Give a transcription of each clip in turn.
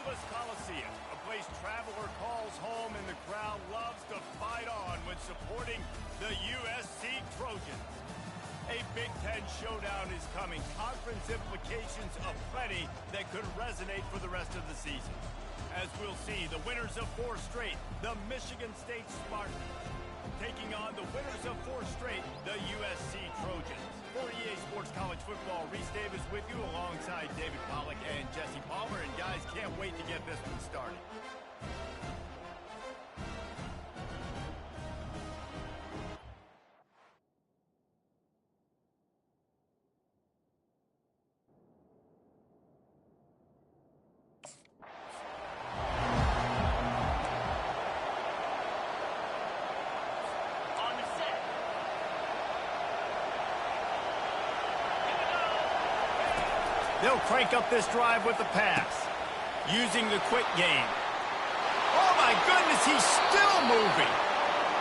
Coliseum, a place traveler calls home and the crowd loves to fight on when supporting the USC Trojans. A Big Ten showdown is coming. Conference implications aplenty that could resonate for the rest of the season. As we'll see, the winners of 4 straight, the Michigan State Spartans, taking on the winners of 4 straight, the USC Trojans. For EA Sports College Football, Reese Davis with you alongside David Pollack and Jesse Palmer. And guys, can't wait to get this one started. They'll crank up this drive with the pass, using the quick game. Oh, my goodness, he's still moving.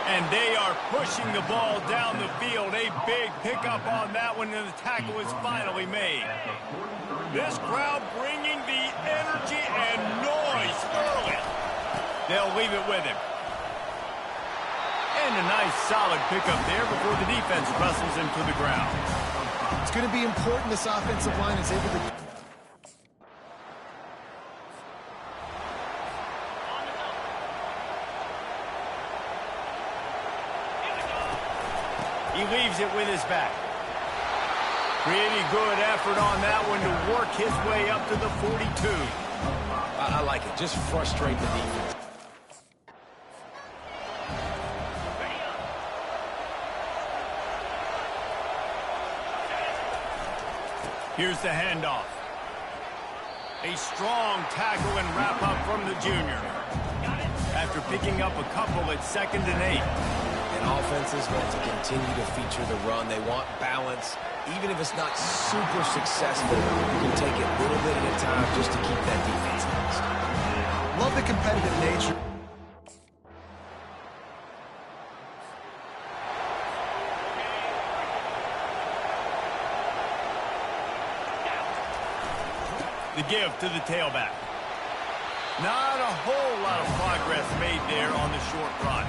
And they are pushing the ball down the field. A big pickup on that one, and the tackle is finally made. This crowd bringing the energy and noise early. They'll leave it with him. And a nice solid pickup there before the defense wrestles him to the ground. It's going to be important this offensive line is able to... He leaves it with his back. Pretty good effort on that one to work his way up to the 42. I like it. Just frustrate the defense. Here's the handoff. A strong tackle and wrap-up from the junior. After picking up a couple at 2nd and 8. And offenses want to continue to feature the run. They want balance. Even if it's not super successful, you can take it a little bit at a time just to keep that defense honest. Love the competitive nature. The give to the tailback. Not a whole lot of progress made there on the short run.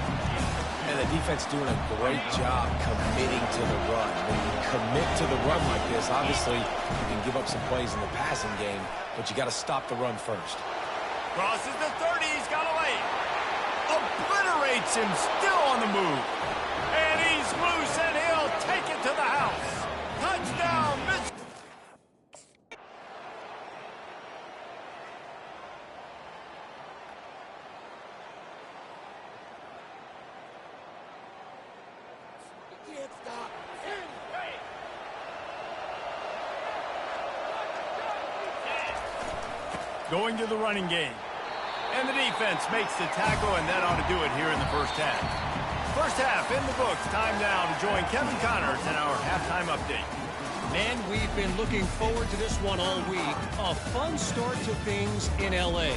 And the defense doing a great job committing to the run. When you commit to the run like this, obviously you can give up some plays in the passing game, but you got to stop the run first. Crosses the 30, he's got away. Obliterates him, still on the move. And he's loose, and he'll take it to the house. Touchdown, Michigan. Going to the running game. And the defense makes the tackle, and that ought to do it here in the first half. First half in the books. Time now to join Kevin Connors in our halftime update. And we've been looking forward to this one all week. A fun start to things in L.A.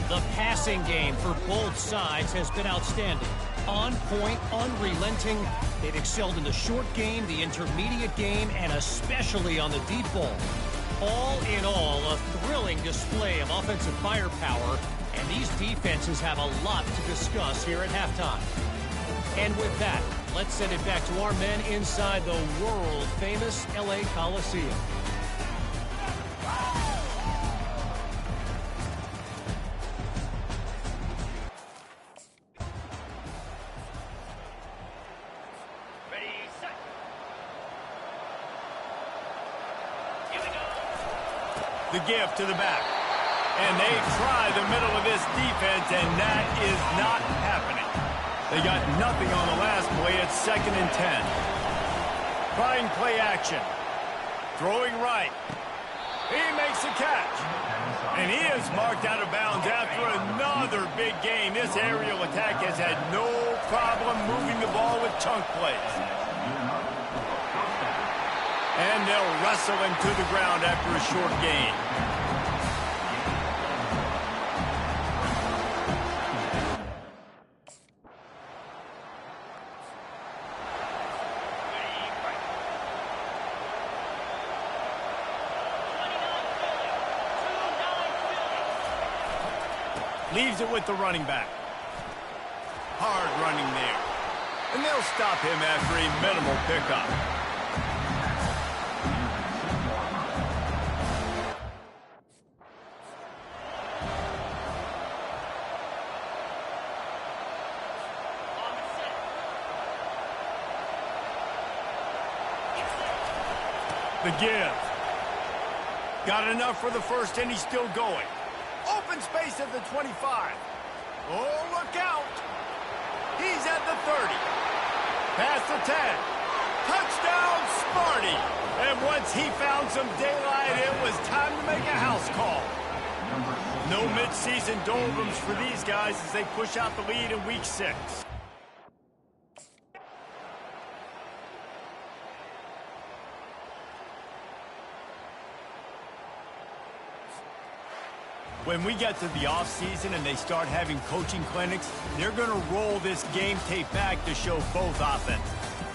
The passing game for both sides has been outstanding. On point, unrelenting. They've excelled in the short game, the intermediate game, and especially on the deep ball. All in all, a thrilling display of offensive firepower, and these defenses have a lot to discuss here at halftime. And with that, let's send it back to our men inside the world-famous L.A. Coliseum. The give to the back. And they try the middle of this defense, and that is not happening. They got nothing on the last play. It's 2nd and 10. Trying play action. Throwing right. He makes a catch. And he is marked out of bounds after another big gain. This aerial attack has had no problem moving the ball with chunk plays. And they'll wrestle him to the ground after a short gain. Leaves it with the running back. Hard running there. And they'll stop him after a minimal pickup. The give. Got enough for the first, and he's still going. Open space at the 25. Oh, look out. He's at the 30. Past the 10. Touchdown, Sparty. And once he found some daylight, it was time to make a house call. No mid-season doldrums for these guys as they push out the lead in Week 6. When we get to the offseason and they start having coaching clinics, they're going to roll this game tape back to show both offenses.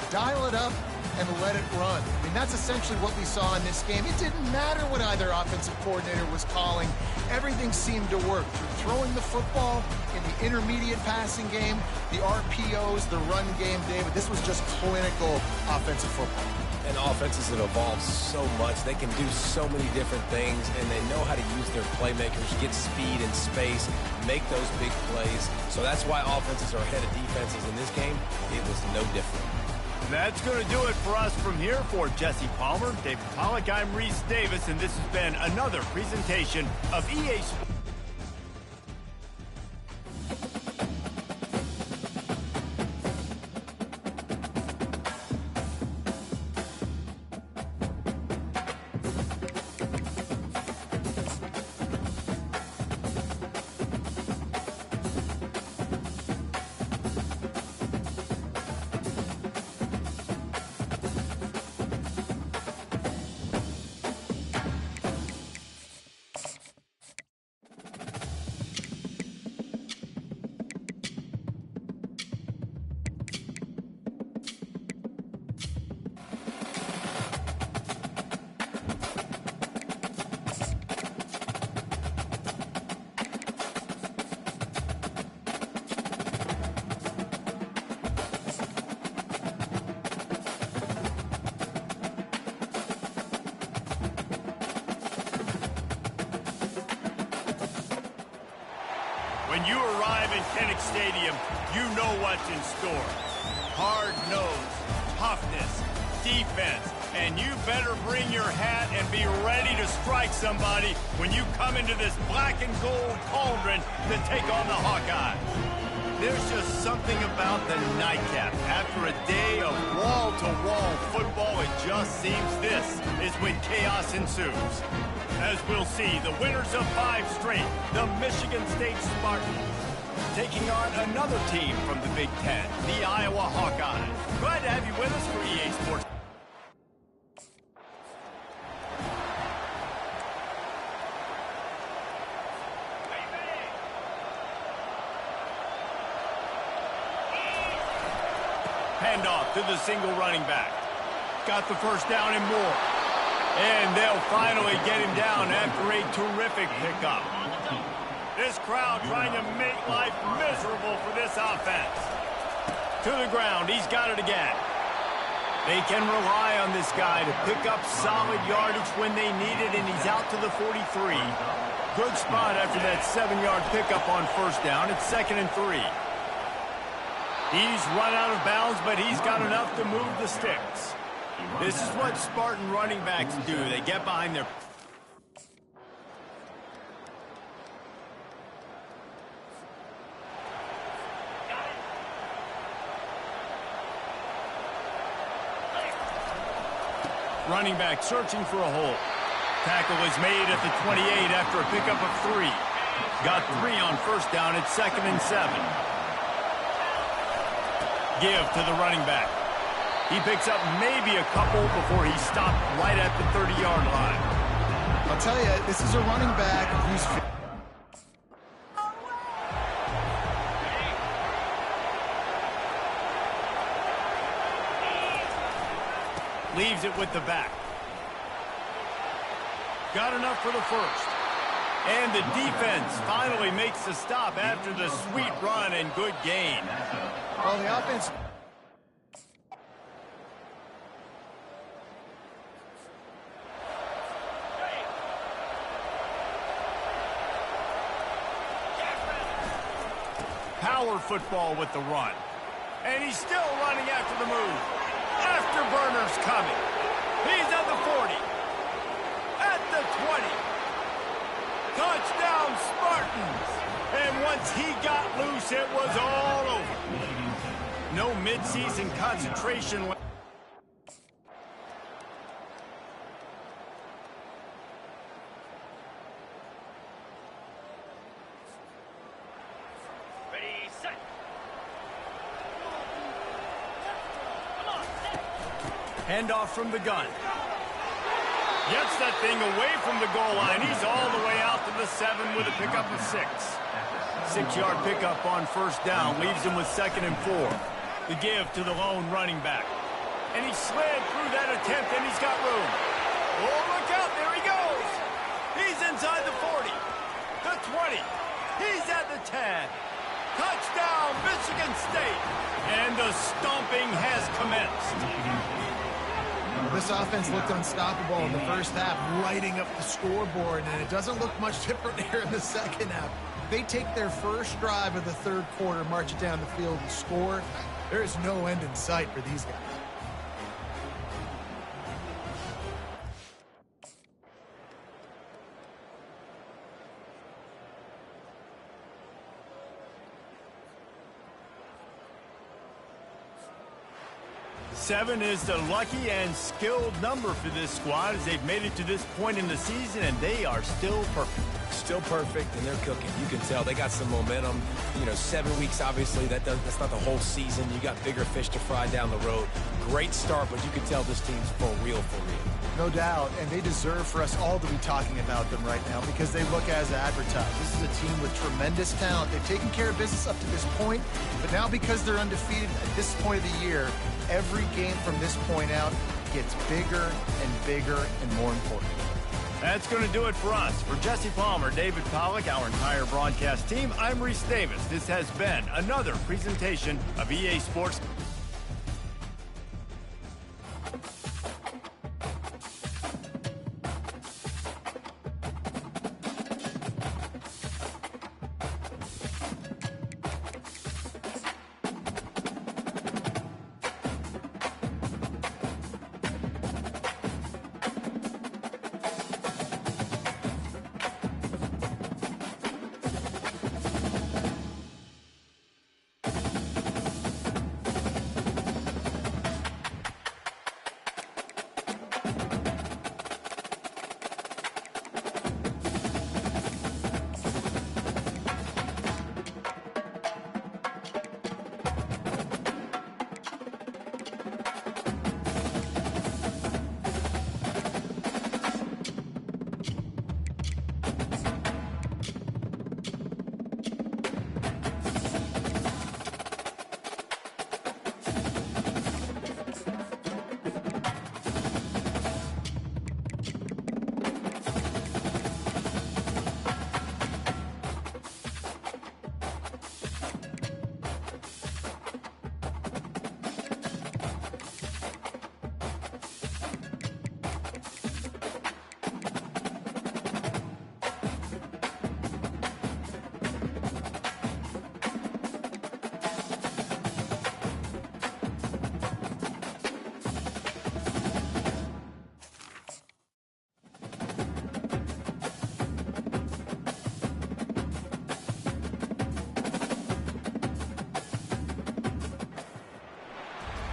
Dial it up and let it run. I mean, that's essentially what we saw in this game. It didn't matter what either offensive coordinator was calling. Everything seemed to work. Through throwing the football in the intermediate passing game, the RPOs, the run game, David, this was just clinical offensive football. And offenses that evolve so much, they can do so many different things, and they know how to use their playmakers, get speed and space, make those big plays. So that's why offenses are ahead of defenses in this game. It was no different. That's going to do it for us from here. For Jesse Palmer, David Pollack, I'm Reese Davis, and this has been another presentation of EA Sports. When you arrive in Keks Stadium, you know what's in store. Hard nose, toughness, defense, and you better bring your hat and be ready to strike somebody when you come into this black and gold cauldron to take on the Hawkeyes. There's just something about the nightcap. After a day of wall-to-wall football, it just seems this is when chaos ensues. As we'll see, the winners of 5 straight, the Michigan State Spartans, taking on another team from the Big Ten, the Iowa Hawkeyes. Glad to have you with us for EA Sports. Handoff to the single running back. Got the first down and more. And they'll finally get him down after a terrific pickup. This crowd trying to make life miserable for this offense. To the ground, he's got it again. They can rely on this guy to pick up solid yardage when they need it, and he's out to the 43. Good spot after that 7-yard pickup on first down. It's 2nd and 3. He's run out of bounds, but he's got enough to move the sticks. This is what Spartan running backs do. They get behind their... running back searching for a hole. Tackle is made at the 28 after a pickup of 3. Got 3 on first down. It's 2nd and 7. Give to the running back. He picks up maybe a couple before he stopped right at the 30-yard line. I'll tell you, this is a running back who's... Leaves it with the back. Got enough for the first. And the defense finally makes the stop after the sweet run and good gain. Well, the offense... Power football with the run. And he's still running after the move. Afterburner's coming. He's at the 40. At the 20. Touchdown, Spartans. And once he got loose, it was all over. No midseason concentration. Handoff from the gun. Gets that thing away from the goal line. He's all the way out to the 7 with a pickup of 6. 6-yard pickup on first down. Leaves him with 2nd and 4. The give to the lone running back. And he slid through that attempt, and he's got room. Oh, look out. There he goes. He's inside the 40. The 20. He's at the 10. Touchdown, Michigan State. And the stomping has commenced. This offense looked unstoppable in the first half, lighting up the scoreboard, and it doesn't look much different here in the second half. They take their first drive of the third quarter, march it down the field, and score. There is no end in sight for these guys. Seven is the lucky and skilled number for this squad as they've made it to this point in the season, and they are still perfect. Still perfect, and they're cooking. You can tell they got some momentum. You know, 7 weeks, obviously, that's not the whole season. You got bigger fish to fry down the road. Great start, but you can tell this team's for real, for real. No doubt, and they deserve for us all to be talking about them right now because they look as advertised. This is a team with tremendous talent. They've taken care of business up to this point, but now because they're undefeated at this point of the year, every game from this point out gets bigger and bigger and more important. That's going to do it for us. For Jesse Palmer, David Pollack, our entire broadcast team, I'm Reese Davis. This has been another presentation of EA Sports.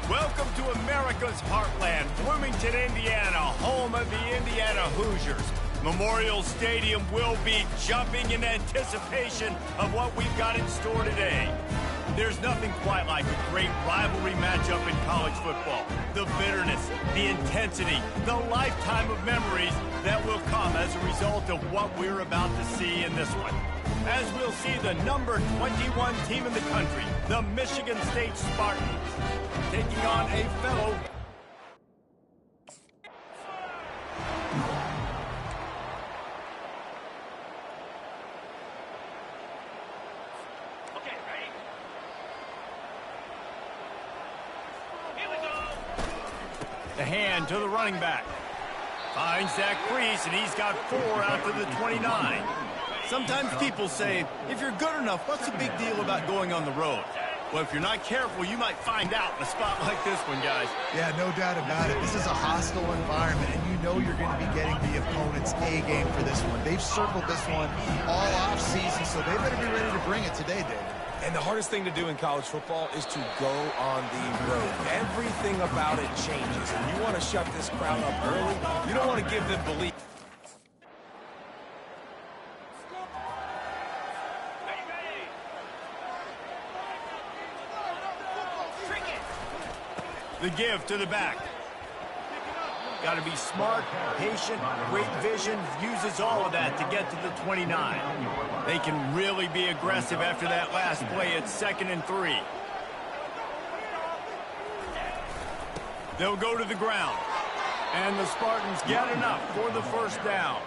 Welcome to America's heartland, Bloomington, Indiana, home of the Indiana Hoosiers. Memorial Stadium will be jumping in anticipation of what we've got in store today. There's nothing quite like a great rivalry matchup in college football. The bitterness, the intensity, the lifetime of memories that will come as a result of what we're about to see in this one. As we'll see the number 21 team in the country, the Michigan State Spartans, taking on a fellow The hand to the running back. Finds that crease, and he's got 4 out to the 29. Sometimes people say, if you're good enough, what's the big deal about going on the road? Well, if you're not careful, you might find out in a spot like this one, guys. Yeah, no doubt about it. This is a hostile environment, and you know you're going to be getting the opponent's A game for this one. They've circled this one all off-season, so they better be ready to bring it today, David. And the hardest thing to do in college football is to go on the road. Everything about it changes, and you want to shut this crowd up early. You don't want to give them belief. The give to the back. Got to be smart, patient, great vision, uses all of that to get to the 29. They can really be aggressive after that last play at 2nd and 3. They'll go to the ground. And the Spartans get enough for the first down.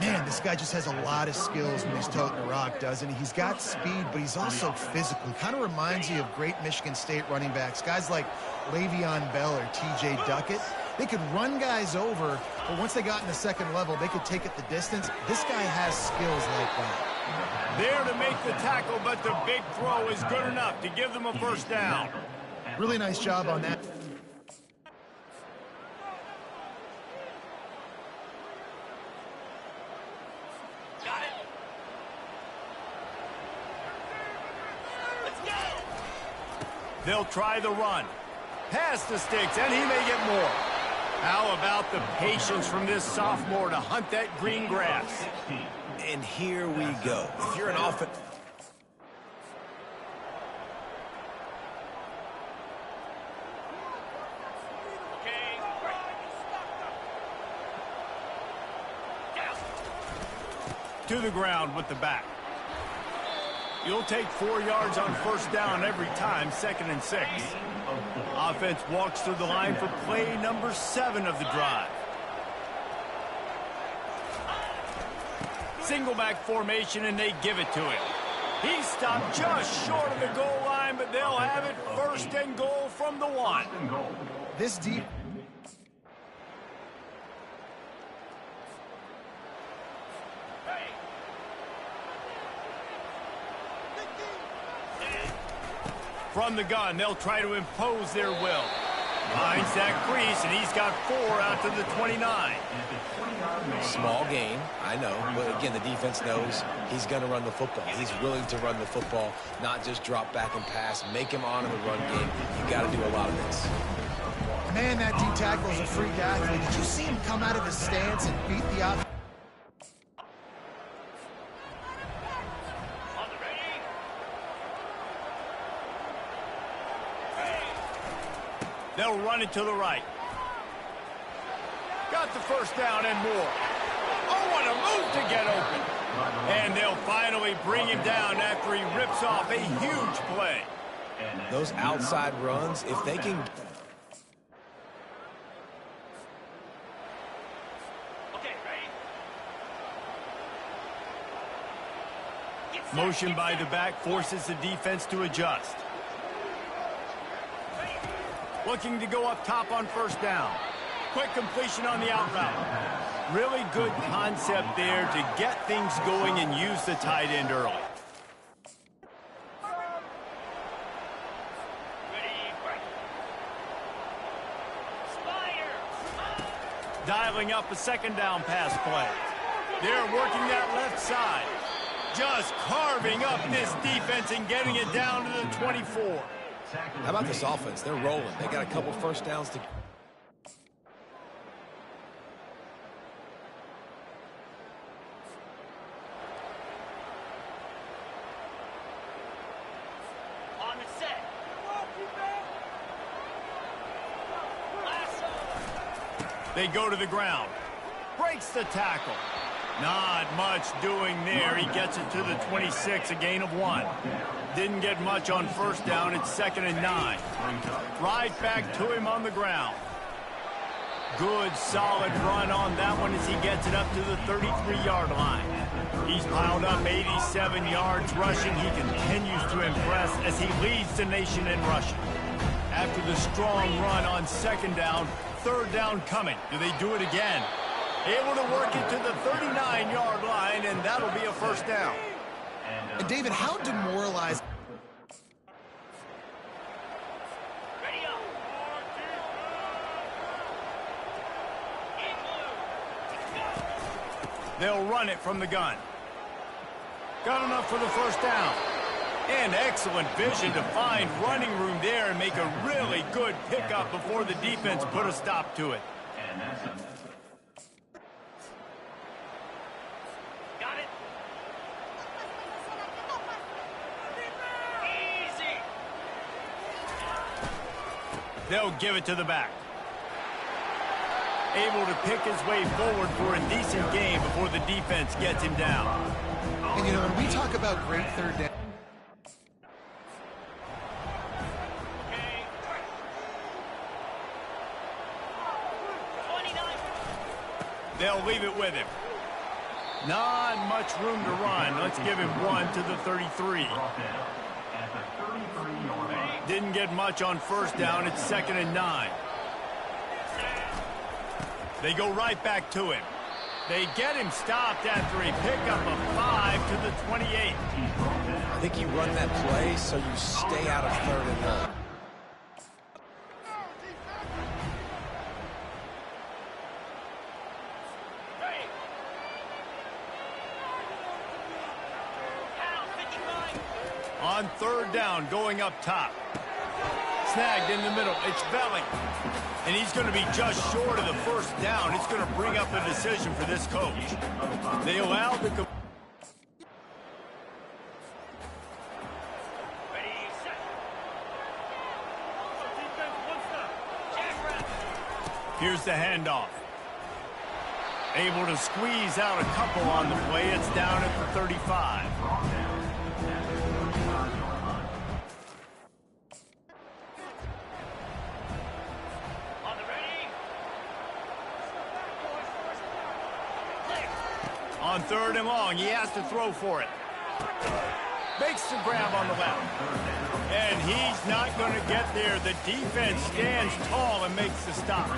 Man, this guy just has a lot of skills when he's toting the rock, doesn't he? He's got speed, but he's also physical. Kind of reminds you of great Michigan State running backs. Guys like Le'Veon Bell or T.J. Duckett. They could run guys over, but once they got in the second level, they could take it the distance. This guy has skills like that. There to make the tackle, but the big throw is good enough to give them a first down. Really nice job on that. Got it. Let's go. They'll try the run. Pass the sticks, and he may get more. How about the patience from this sophomore to hunt that green grass? And here we go. If you're an offense... To the ground with the back. You'll take 4 yards on first down every time, 2nd and 6. Offense walks through the line for play number 7 of the drive. Single back formation, and they give it to him. He stopped just short of the goal line, but they'll have it 1st and goal from the 1. This deep... From the gun, they'll try to impose their will. Finds that crease, and he's got 4 out to the 29. Small gain, I know, but again, the defense knows he's going to run the football. He's willing to run the football, not just drop back and pass, make him honor the run game. You got to do a lot of this. Man, that D tackle is a freak athlete. Did you see him come out of his stance and beat the offense? They'll run it to the right. Got the first down and more. Oh, what a move to get open. And they'll finally bring him down after he rips off a huge play. Those outside runs, if they can... Motion by the back forces the defense to adjust. Looking to go up top on first down. Quick completion on the out route. Really good concept there to get things going and use the tight end early. Dialing up a 2nd down pass play. They're working that left side. Just carving up this defense and getting it down to the 24. How about this offense? They're rolling. They got a couple first downs to... On the set. They go to the ground. Breaks the tackle. Not much doing there. He gets it to the 26, a gain of 1. Didn't get much on first down. It's 2nd and 9. Right back to him on the ground. Good, solid run on that one as he gets it up to the 33-yard line. He's piled up 87 yards rushing. He continues to impress as he leads the nation in rushing. After the strong run on 2nd down, third down coming. Do they do it again? Able to work it to the 39-yard line, and that'll be a first down. And David, how demoralized... They'll run it from the gun. Got enough for the first down. And excellent vision to find running room there and make a really good pickup before the defense put a stop to it. Got it. Easy. They'll give it to the back. Able to pick his way forward for a decent game before the defense gets him down. And, you know, when we talk about great third down... Okay. 29. They'll leave it with him. Not much room to run. Let's give him one to the 33. Didn't get much on first down. It's 2nd and 9. They go right back to him. They get him stopped after a pickup of 5 to the 28. I think you run that play so you stay out of 3rd and long. On 3rd down, going up top. Snagged in the middle. It's Belling. And he's going to be just short of the first down. It's going to bring up a decision for this coach. They allowed the... Here's the handoff. Able to squeeze out a couple on the play. It's down at the 35. On 3rd and long, he has to throw for it. Makes the grab on the left. And he's not going to get there. The defense stands tall and makes the stop.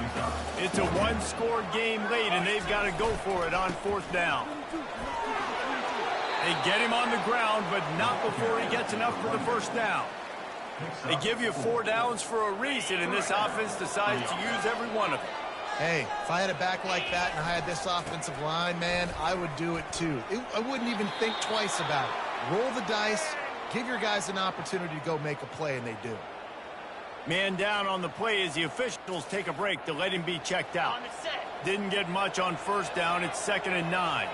It's a one-score game late, and they've got to go for it on 4th down. They get him on the ground, but not before he gets enough for the first down. They give you 4 downs for a reason, and this offense decides to use every one of them. Hey, if I had a back like that and I had this offensive line, man, I would do it too. I wouldn't even think twice about it. Roll the dice, give your guys an opportunity to go make a play, and they do. Man down on the play as the officials take a break to let him be checked out. Didn't get much on first down. It's 2nd and 9.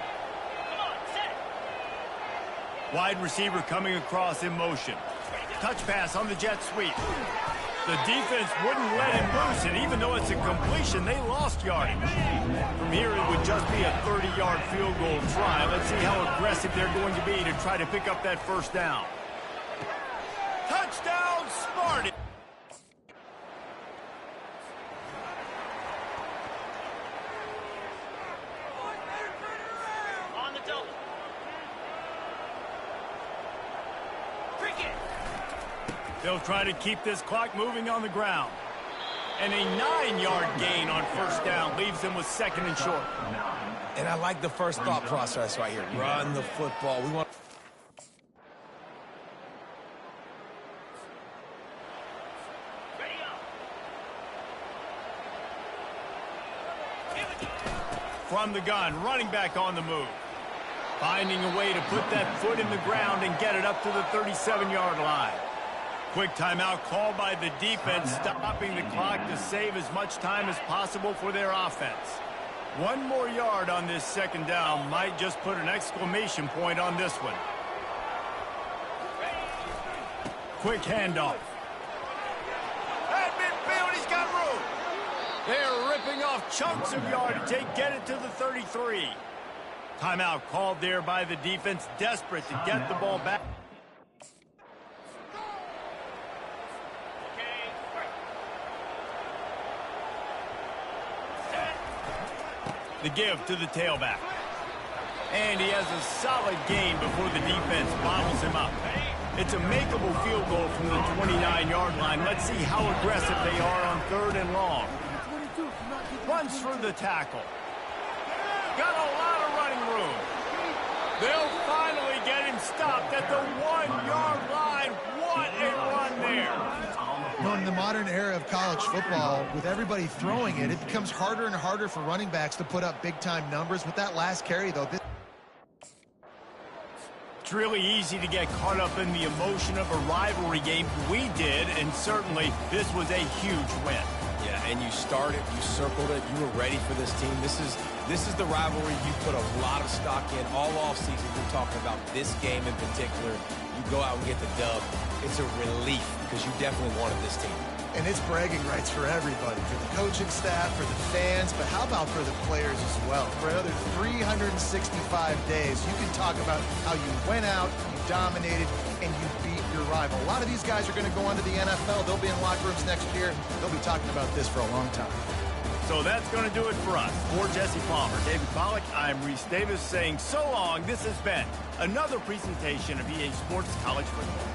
Wide receiver coming across in motion. Touch pass on the jet sweep. The defense wouldn't let him loose, and even though it's a completion, they lost yardage. From here, it would just be a 30-yard field goal try. Let's see how aggressive they're going to be to try to pick up that first down. Touchdown, Sparty! On the double. Cricket. They'll try to keep this clock moving on the ground. And a 9-yard gain on first down leaves them with 2nd and short. And I like the first thought process right here. Run the football. We want... From the gun, running back on the move. Finding a way to put that foot in the ground and get it up to the 37-yard line. Quick timeout called by the defense, stopping the clock to save as much time as possible for their offense. 1 more yard on this 2nd down might just put an exclamation point on this one. Quick handoff. At midfield, he's got room. They're ripping off chunks of yardage. They get it to the 33. Timeout called there by the defense, desperate to get the ball back. The give to the tailback. And he has a solid gain before the defense bottles him up. It's a makeable field goal from the 29-yard line. Let's see how aggressive they are on 3rd and long. runs through the tackle. Got a lot of running room. They'll finally get him stopped at the 1-yard line. What a run there. You know, in the modern era of college football, with everybody throwing it, it becomes harder and harder for running backs to put up big-time numbers. With that last carry, though, it's really easy to get caught up in the emotion of a rivalry game. We did, and certainly this was a huge win. Yeah, and you started, you circled it, you were ready for this team. This is the rivalry you put a lot of stock in all offseason. You're talking about this game in particular. You go out and get the dub. It's a relief because you definitely wanted this team. and it's bragging rights for everybody, for the coaching staff, for the fans, but how about for the players as well? For another 365 days, you can talk about how you went out, you dominated, and you beat your rival. A lot of these guys are going to go on to the NFL. They'll be in locker rooms next year. They'll be talking about this for a long time. So that's going to do it for us. For Jesse Palmer, David Pollack, I'm Reese Davis saying so long. This has been another presentation of EA Sports College Football.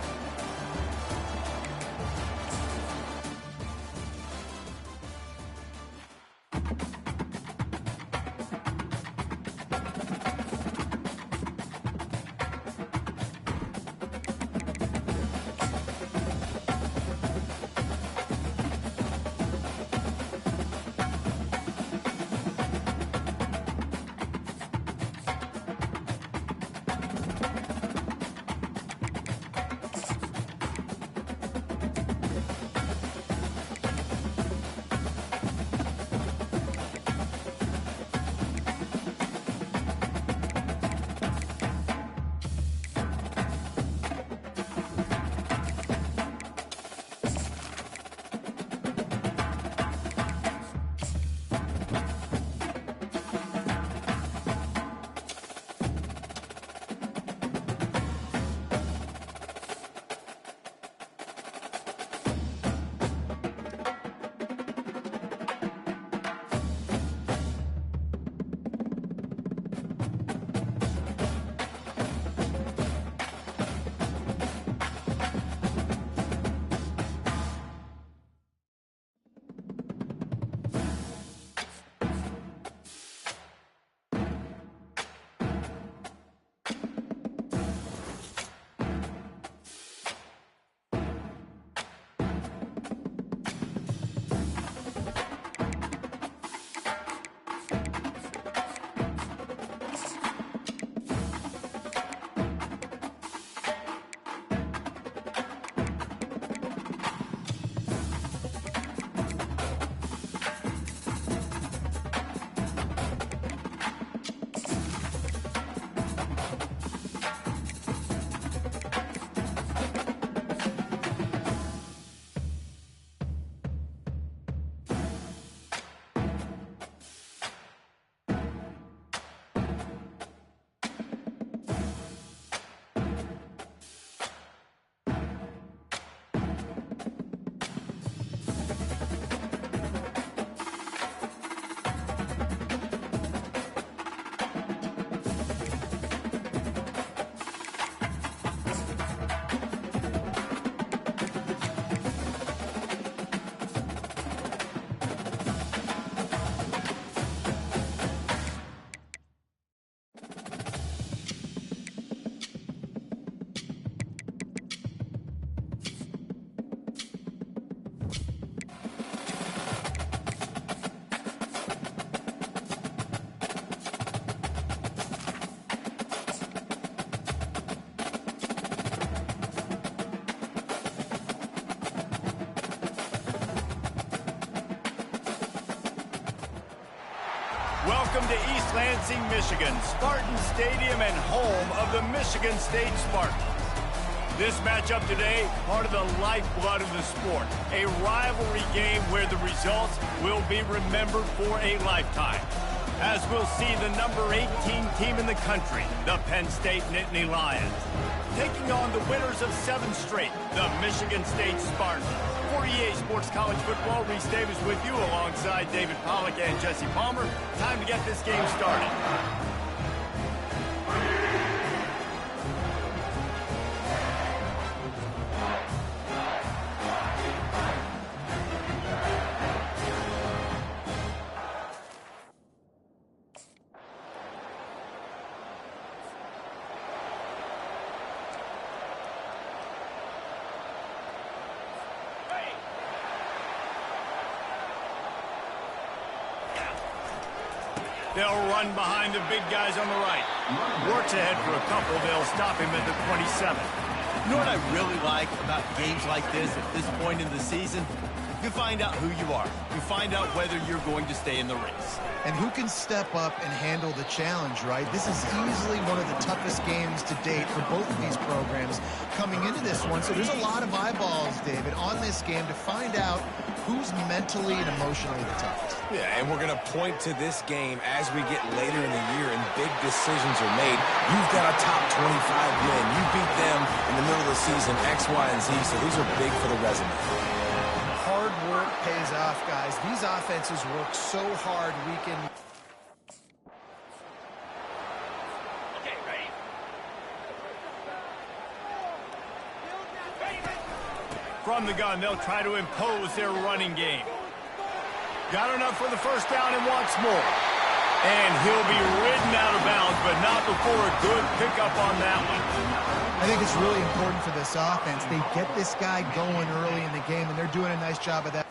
Welcome to East Lansing, Michigan, Spartan Stadium and home of the Michigan State Spartans. This matchup today, part of the lifeblood of the sport. A rivalry game where the results will be remembered for a lifetime. As we'll see the number 18 team in the country, the Penn State Nittany Lions, taking on the winners of 7 straight, the Michigan State Spartans. For EA Sports College Football, Reese Davis with you alongside David Pollack and Jesse Palmer. Time to get this game started. They'll run behind the big guys on the right. Works ahead for a couple. They'll stop him at the 27. You know what I really like about games like this at this point in the season? You find out who you are. You find out whether you're going to stay in the race. And who can step up and handle the challenge, right? This is easily one of the toughest games to date for both of these programs coming into this one. So there's a lot of eyeballs, David, on this game to find out who's mentally and emotionally the toughest. Yeah, and we're going to point to this game as we get later in the year and big decisions are made. You've got a top 25 win. You beat them in the middle of the season, X, Y, and Z, so these are big for the resume. Hard work pays off, guys. These offenses work so hard week in. Okay, ready? From the gun, they'll try to impose their running game. Got enough for the first down and wants more. And he'll be ridden out of bounds, but not before a good pickup on that one. I think it's really important for this offense. They get this guy going early in the game, and they're doing a nice job of that.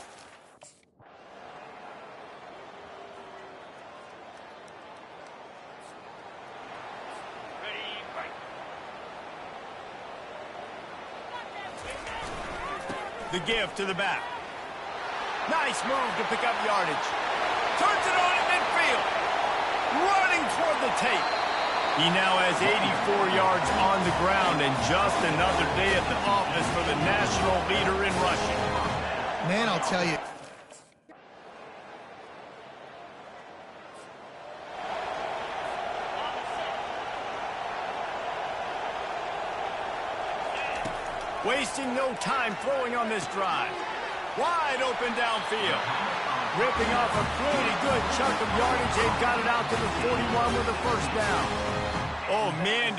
The give to the back. Nice move to pick up yardage. Turns it on at midfield. Running toward the tape. He now has 84 yards on the ground and just another day at the office for the national leader in rushing. Man, I'll tell you. Wasting no time throwing on this drive. Wide open downfield. Ripping off a pretty good chunk of yardage. They've got it out to the 41 with a first down. Oh, man.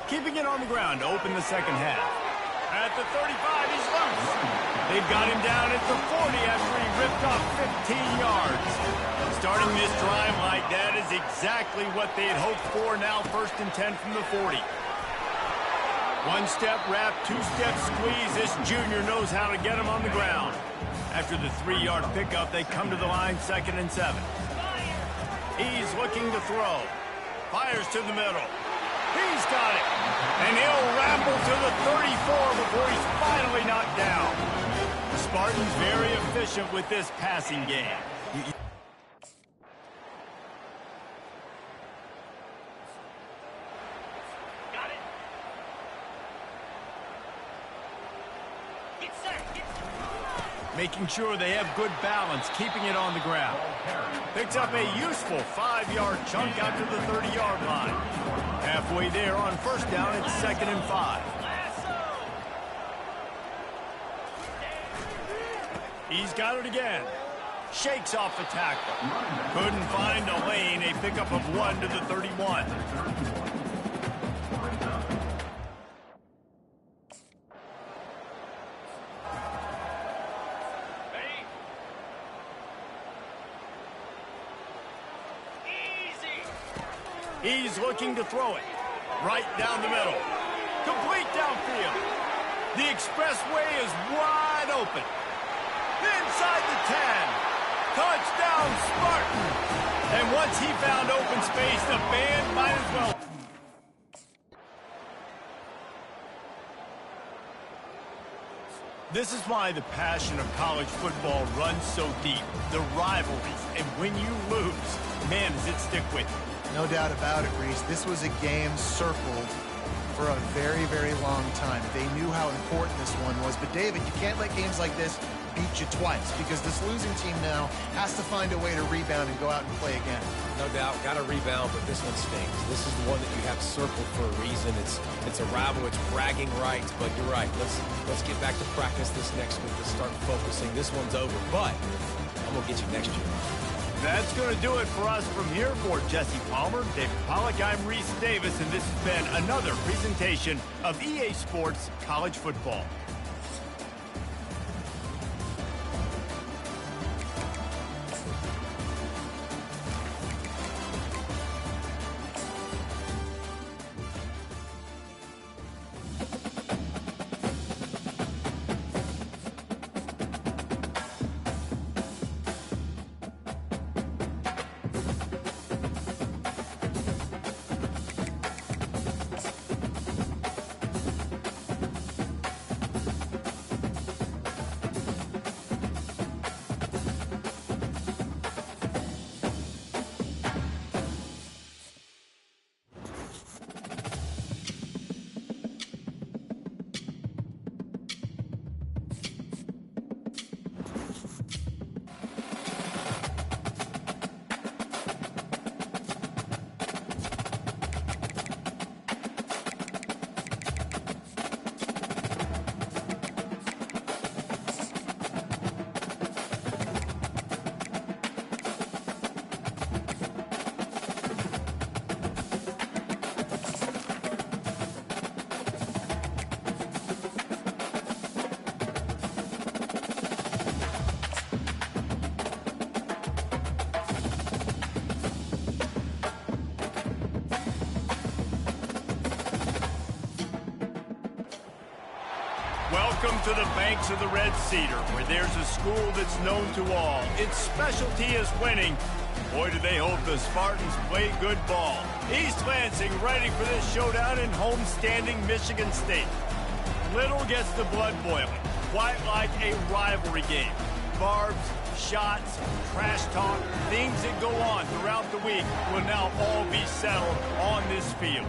Keeping it on the ground to open the second half. At the 35, he's loose. They've got him down at the 40 after he ripped off 15 yards. Starting this drive like that is exactly what they had hoped for. Now 1st and 10 from the 40. One-step wrap, two-step squeeze. This junior knows how to get him on the ground. After the 3-yard pickup, they come to the line 2nd and 7. He's looking to throw. Fires to the middle. He's got it. And he'll ramble to the 34 before he's finally knocked down. The Spartans very efficient with this passing game. Making sure they have good balance, keeping it on the ground. Picks up a useful 5-yard chunk out to the 30-yard line. Halfway there on first down, it's 2nd and 5. He's got it again. Shakes off the tackle. Couldn't find a lane, a pickup of 1 to the 31. He's looking to throw it. Right down the middle. Complete downfield. The expressway is wide open. Inside the 10. Touchdown, Spartan. And once he found open space, the band might as well. This is why the passion of college football runs so deep. The rivalries. And when you lose, man, does it stick with you. No doubt about it, Reese. This was a game circled for a very, very long time. They knew how important this one was. But, David, you can't let games like this beat you twice because this losing team now has to find a way to rebound and go out and play again. No doubt, got to rebound, but this one stings. This is the one that you have circled for a reason. It's a rival, it's bragging rights, but you're right. Let's get back to practice this next week. Let's start focusing. This one's over, but I'm going to get you next year. That's going to do it for us from here. For Jesse Palmer, David Pollack, I'm Reese Davis, and this has been another presentation of EA Sports College Football. Welcome to the banks of the Red Cedar, where there's a school that's known to all. Its specialty is winning. Boy, do they hope the Spartans play good ball. East Lansing ready for this showdown in homestanding Michigan State. Little gets the blood boiling, quite like a rivalry game. Barbs, shots, trash talk, things that go on throughout the week will now all be settled on this field.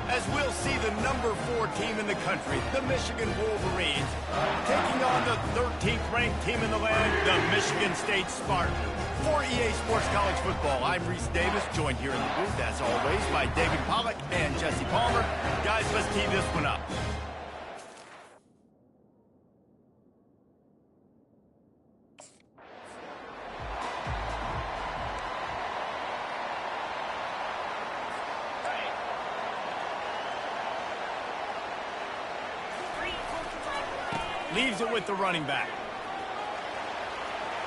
As we'll see the number 4 team in the country, the Michigan Wolverines, taking on the 13th ranked team in the land, the Michigan State Spartans. For EA Sports College Football, I'm Reese Davis, joined here in the booth, as always, by David Pollack and Jesse Palmer. Guys, let's tee this one up. Leaves it with the running back.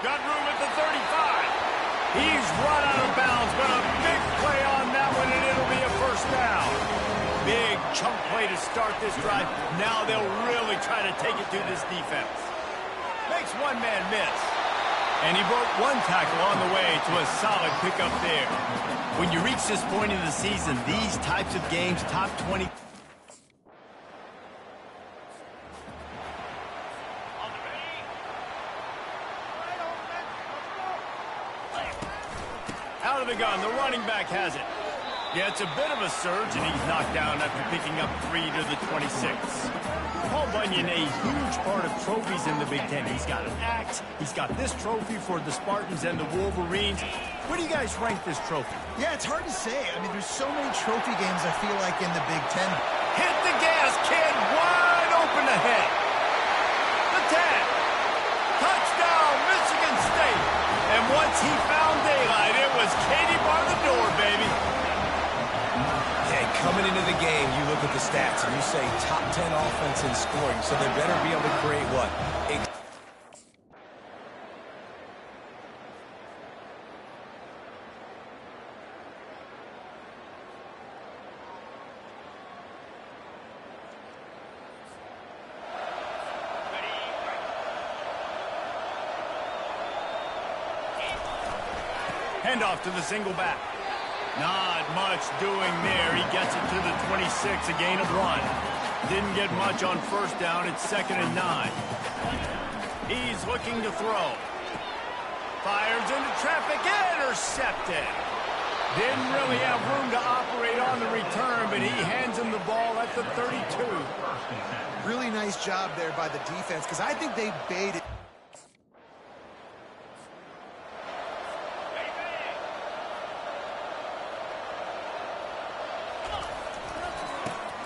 Got room at the 35. He's run out of bounds, but a big play on that one, and it'll be a first down. Big chunk play to start this drive. Now they'll really try to take it to this defense. Makes one man miss. And he broke one tackle on the way to a solid pickup there. When you reach this point in the season, these types of games, top 20... Out of the gun, the running back has it. Yeah, it's a bit of a surge, and he's knocked down after picking up 3 to the 26. Paul Bunyan, a huge part of trophies in the Big Ten. He's got an axe. He's got this trophy for the Spartans and the Wolverines. Where do you guys rank this trophy? Yeah, it's hard to say. I mean, there's so many trophy games, I feel like, in the Big Ten. Hit the gas, kid. Wide open ahead. The 10. Touchdown, Michigan State. And once he found daylight, it was Katie bar the door, baby. Yeah, coming into the game, you look at the stats and you say top 10 offense in scoring, so they better be able to create what? Handoff to the single back. Not much doing there. He gets it to the 26, a gain of 1. Didn't get much on first down. It's 2nd and 9. He's looking to throw. Fires into traffic. Intercepted. Didn't really have room to operate on the return, but he hands him the ball at the 32. Really nice job there by the defense, because I think they baited.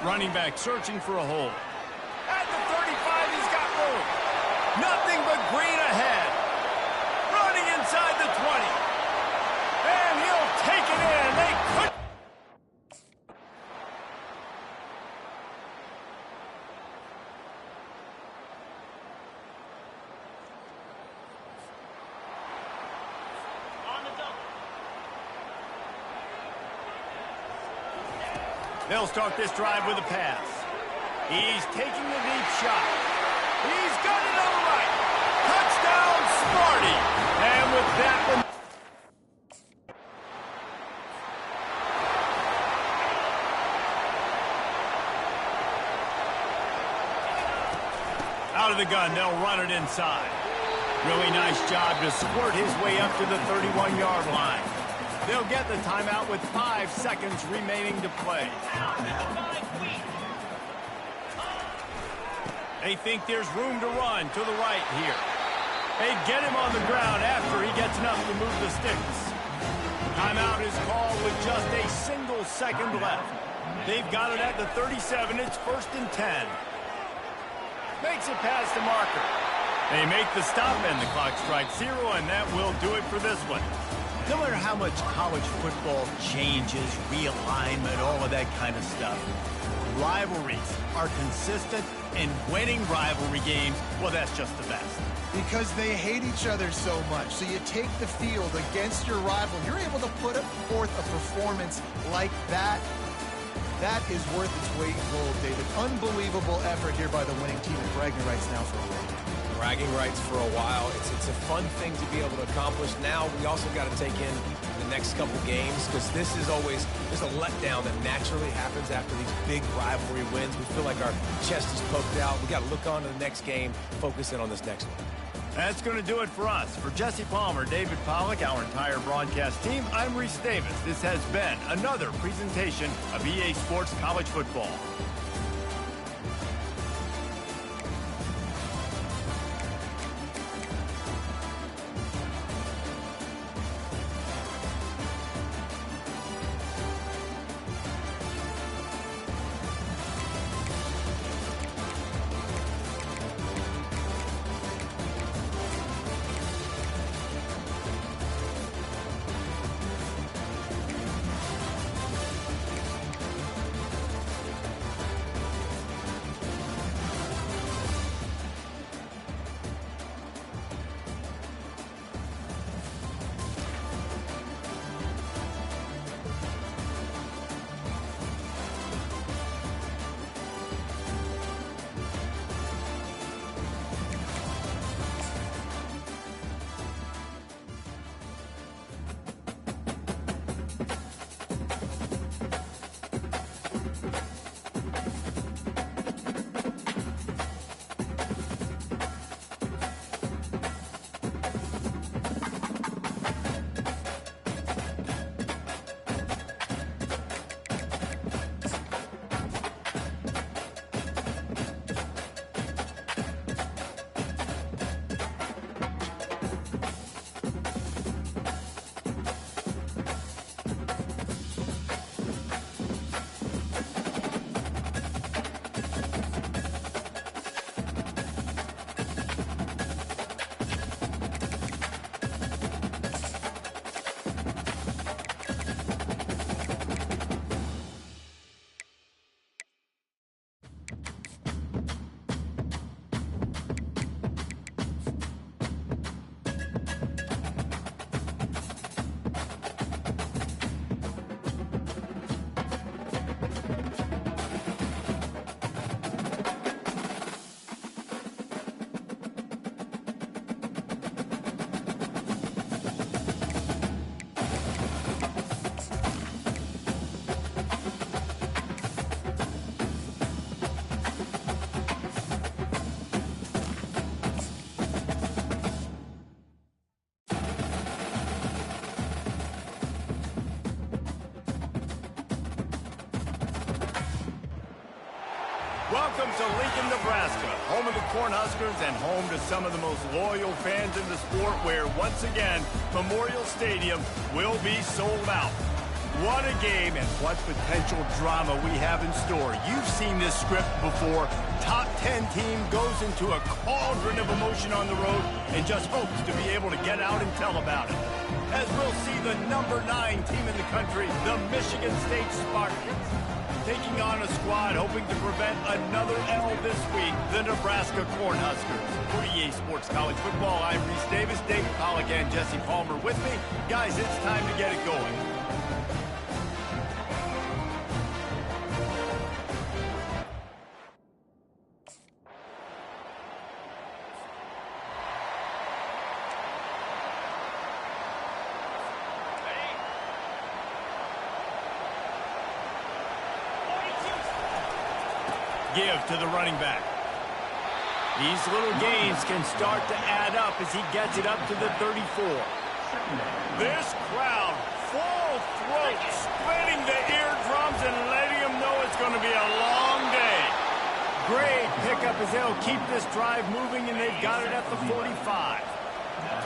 Running back searching for a hole. At the 35, he's got room. Nothing but green ahead. Running inside the 20. And he'll take it in. They could. They'll start this drive with a pass. He's taking the deep shot. He's got it on the right. Touchdown, Sparty. And with that one... Out of the gun, they'll run it inside. Really nice job to squirt his way up to the 31-yard line. They'll get the timeout with 5 seconds remaining to play. They think there's room to run to the right here. They get him on the ground after he gets enough to move the sticks. Timeout is called with just a single second left. They've got it at the 37. It's 1st and 10. Makes it past the marker. They make the stop and the clock strikes 0, and that will do it for this one. No matter how much college football changes, realignment, all of that kind of stuff, rivalries are consistent, and winning rivalry games, well, that's just the best. Because they hate each other so much. So you take the field against your rival. You're able to put forth a performance like that. That is worth its weight in gold, David. Unbelievable effort here by the winning team, and bragging rights now for a while. Bragging rights for a while. It's a fun thing to be able to accomplish. Now we also got to take in the next couple games, because this is always just a letdown that naturally happens after these big rivalry wins. We feel like our chest is poked out. We got to look on to the next game, focus in on this next one. That's going to do it for us. For Jesse Palmer, David Pollack, our entire broadcast team, I'm Reese Davis. This has been another presentation of EA Sports College Football. Welcome to Lincoln, Nebraska, home of the Cornhuskers and home to some of the most loyal fans in the sport, where, once again, Memorial Stadium will be sold out. What a game and what potential drama we have in store. You've seen this script before. Top 10 team goes into a cauldron of emotion on the road and just hopes to be able to get out and tell about it. As we'll see the number 9 team in the country, the Michigan State Spartans, taking on a squad hoping to prevent another L this week, the Nebraska Cornhuskers. For EA Sports College Football, I'm Reese Davis, David Pollack, and Jesse Palmer with me. Guys, it's time to get it going. Give to the running back. These little gains can start to add up as he gets it up to the 34. This crowd, full throat, splitting the eardrums and letting them know it's going to be a long day. Great pickup as they'll keep this drive moving, and they've got it at the 45.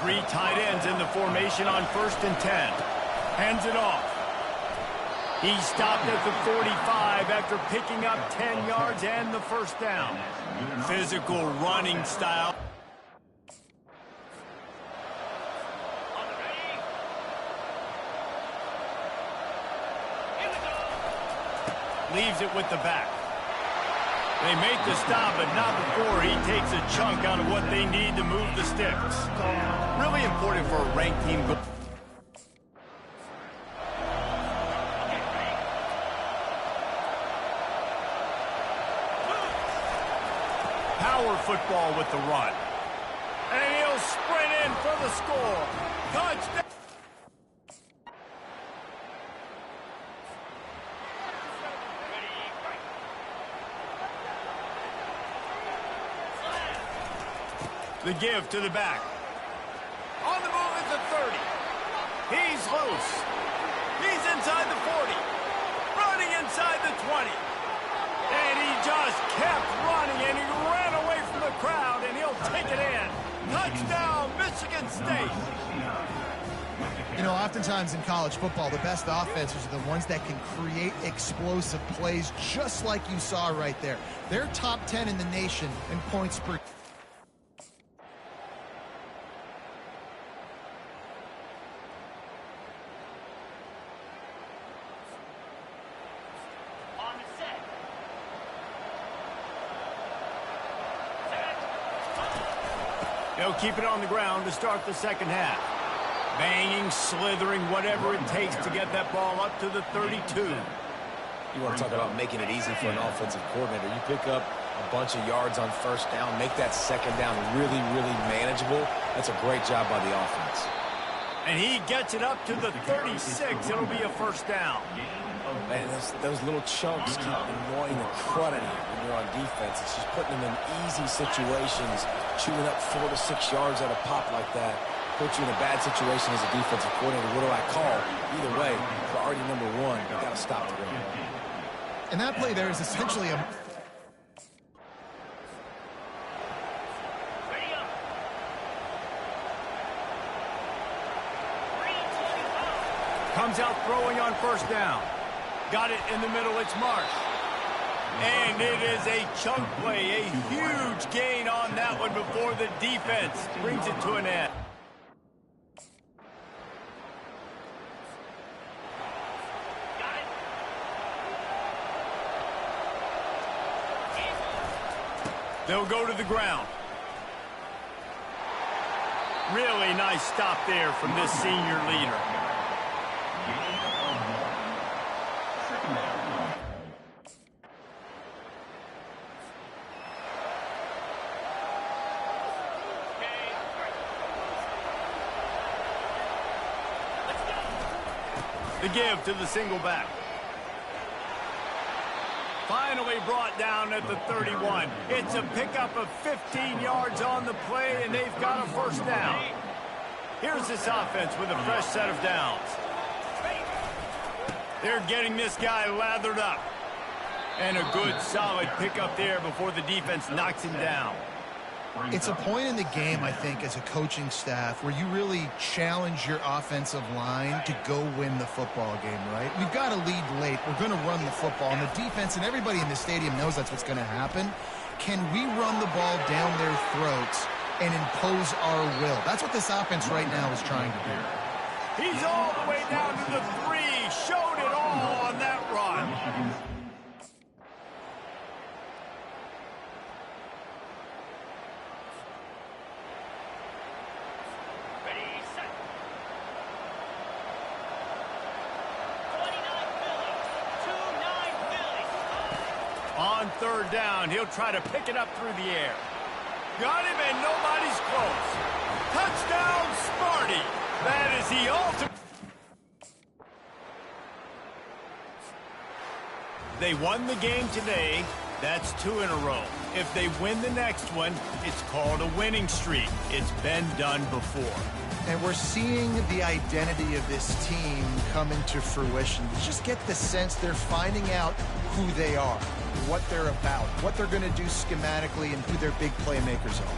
3 tight ends in the formation on 1st and 10. Hands it off. He stopped at the 45 after picking up 10 yards and the first down. Physical running style. Leaves it with the back. They make the stop, but not before he takes a chunk out of what they need to move the sticks. Really important for a ranked team. football with the run. And he'll sprint in for the score. Touchdown. The give to the back. On the move at the 30. He's loose. He's inside the 40. Running inside the 20. And he just kept running, and he ran away from the crowd, and he'll take it in. Touchdown, Michigan State. You know, oftentimes in college football, the best offenses are the ones that can create explosive plays, just like you saw right there. They're top 10 in the nation in points per. They'll keep it on the ground to start the second half. Banging, slithering, whatever it takes to get that ball up to the 32. You want to talk about making it easy for an offensive coordinator. You pick up a bunch of yards on first down, make that second down really, really manageable. That's a great job by the offense. And he gets it up to the 36. It'll be a first down. Man, those little chunks keep annoying the crud out of you when you're on defense. It's just putting them in easy situations, chewing up 4 to 6 yards at a pop like that. Put you in a bad situation as a defensive coordinator. What do I call? Either way, priority number one, you got to stop the run. And that play there is essentially a. Comes out throwing on first down. Got it in the middle, it's Marsh. And it is a chunk play, a huge gain on that one before the defense brings it to an end. They'll go to the ground. Really nice stop there from this senior leader. The give to the single back. Finally brought down at the 31. It's a pickup of 15 yards on the play, and they've got a first down. Here's this offense with a fresh set of downs. They're getting this guy lathered up. And a good, solid pickup there before the defense knocks him down. It's a point in the game, I think, as a coaching staff where you really challenge your offensive line to go win the football game, right? We've got to lead late. We're going to run the football. And the defense and everybody in the stadium knows that's what's going to happen. Can we run the ball down their throats and impose our will? That's what this offense right now is trying to do. He's all the way down to the 3. Showed it all on that run. On third down, he'll try to pick it up through the air. Got him, and nobody's close. Touchdown, Smarty. That is the ultimate. They won the game today. That's 2 in a row. If they win the next one, it's called a winning streak. It's been done before. And we're seeing the identity of this team come into fruition. You just get the sense they're finding out who they are, what they're about, what they're going to do schematically, and who their big playmakers are.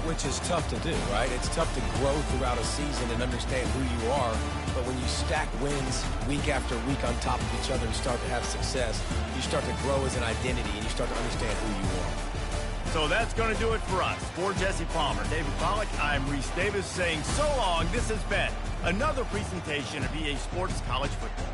Which is tough to do, right? It's tough to grow throughout a season and understand who you are. But when you stack wins week after week on top of each other and start to have success, you start to grow as an identity and you start to understand who you are. So that's going to do it for us. For Jesse Palmer, David Pollack, I'm Reese Davis saying so long. This has been another presentation of EA Sports College Football.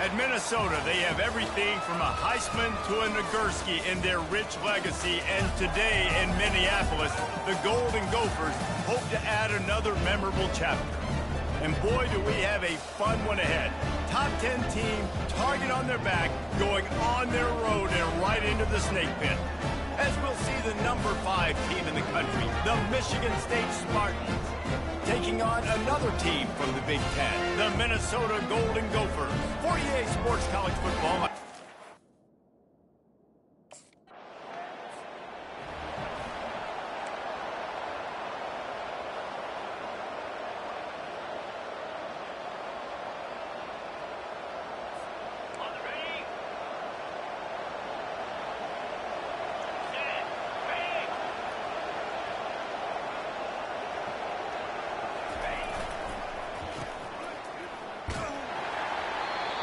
At Minnesota, they have everything from a Heisman to a Nagurski in their rich legacy. And today in Minneapolis, the Golden Gophers hope to add another memorable chapter. And boy, do we have a fun one ahead. Top 10 team, target on their back, going on their road and right into the snake pit. As we'll see the number 5 team in the country, the Michigan State Spartans, taking on another team from the Big Ten, the Minnesota Golden Gophers. For EA Sports College Football.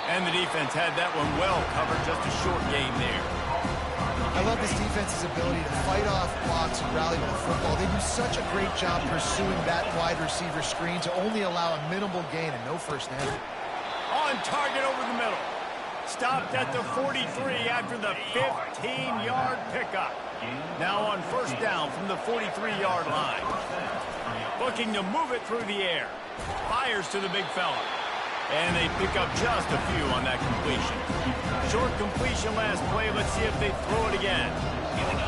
And the defense had that one well covered, just a short game there. I love this defense's ability to fight off blocks and rally with the football. They do such a great job pursuing that wide receiver screen to only allow a minimal gain and no first down. On target over the middle. Stopped at the 43 after the 15-yard pickup. Now on first down from the 43-yard line. Looking to move it through the air. Fires to the big fella. And they pick up just a few on that completion. Short completion last play. Let's see if they throw it again.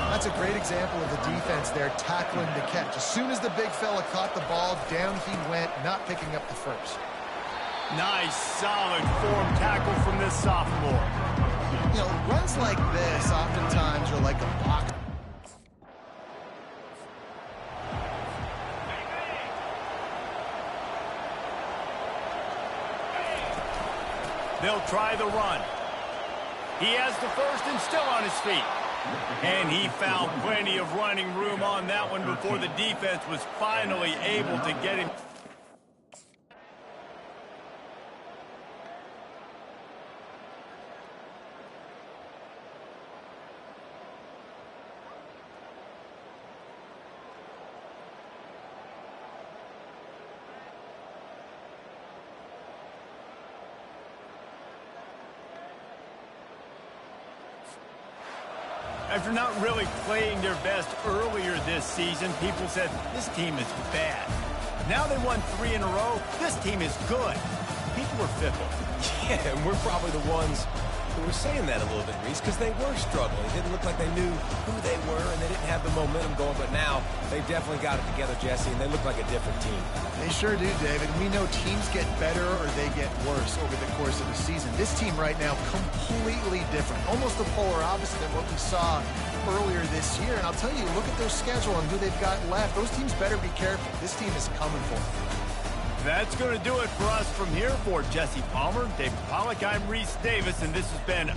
That's a great example of the defense there tackling the catch. As soon as the big fella caught the ball, down he went, not picking up the first. Nice, solid form tackle from this sophomore. You know, runs like this oftentimes are like a box. They'll try the run. He has the first and still on his feet. And he found plenty of running room on that one before the defense was finally able to get him. After not really playing their best earlier this season, people said, this team is bad. Now they won 3 in a row. This team is good. People were fickle. Yeah, and we're probably the ones who were saying that a little bit, Reese, because they were struggling. It didn't look like they knew who they were, and they didn't have the momentum going. But now they've definitely got it together, Jesse, and they look like a different team. They sure do, David. We know teams get better or they get worse over the course of the season. This team right now, completely different. Almost the polar opposite of what we saw earlier this year. And I'll tell you, look at their schedule and who they've got left. Those teams better be careful. This team is coming for them. That's going to do it for us from here. For Jesse Palmer, David Pollack, I'm Reese Davis, and this has been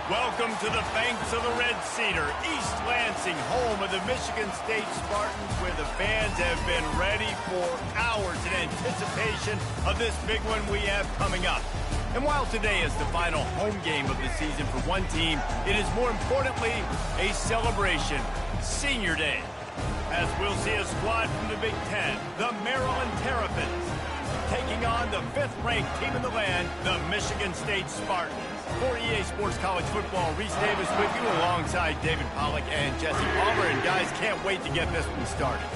welcome to the banks of the Red Cedar, East Lansing, home of the Michigan State Spartans, where the fans have been ready for hours in anticipation of this big one we have coming up. And while today is the final home game of the season for one team, it is more importantly a celebration, Senior Day, as we'll see a squad from the Big Ten, the Maryland Terrapins, taking on the 5th-ranked team in the land, the Michigan State Spartans. For EA Sports College Football, Reese Davis with you alongside David Pollack and Jesse Palmer. And guys, can't wait to get this one started.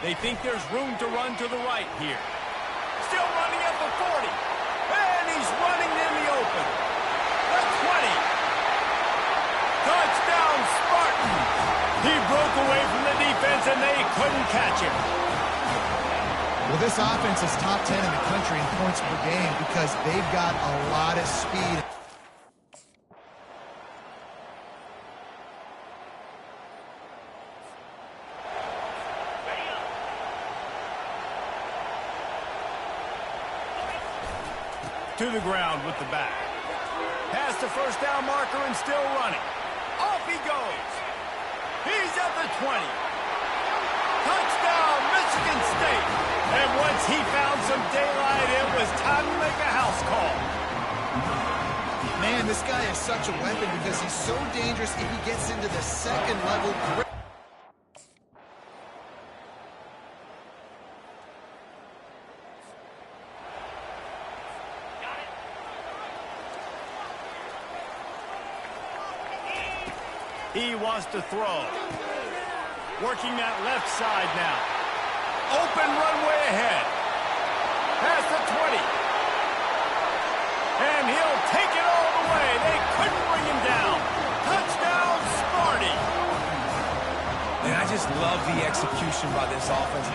They think there's room to run to the right here. Still running at the 40. And he's running in the open. The 20. Touchdown, Spartans. He broke away from the defense, and they couldn't catch him. Well, this offense is top 10 in the country in points per game because they've got a lot of speed. To the ground with the back. Past the first down marker and still running. Off he goes. He's at the 20. Touchdown, Michigan State. And once he found some daylight, it was time to make a house call. Man, this guy is such a weapon because he's so dangerous if he gets into the second level. He wants to throw. Working that left side now. Open runway ahead. Past the 20. And he'll take it all the way. They couldn't bring him down. Touchdown, Sparty. And I just love the execution by this offense.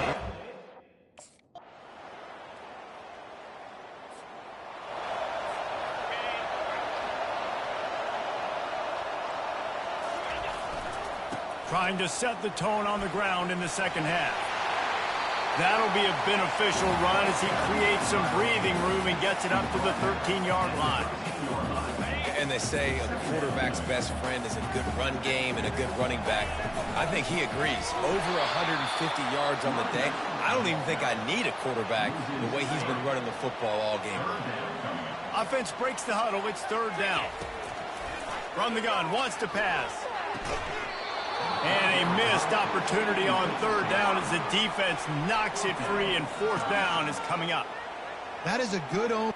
Trying to set the tone on the ground in the second half. That'll be a beneficial run as he creates some breathing room and gets it up to the 13-yard line. And they say a quarterback's best friend is a good run game and a good running back. I think he agrees. Over 150 yards on the day. I don't even think I need a quarterback the way he's been running the football all game. Offense breaks the huddle. It's third down. Run the gun. Wants to pass. And a missed opportunity on third down as the defense knocks it free, and fourth down is coming up. That is a good omen.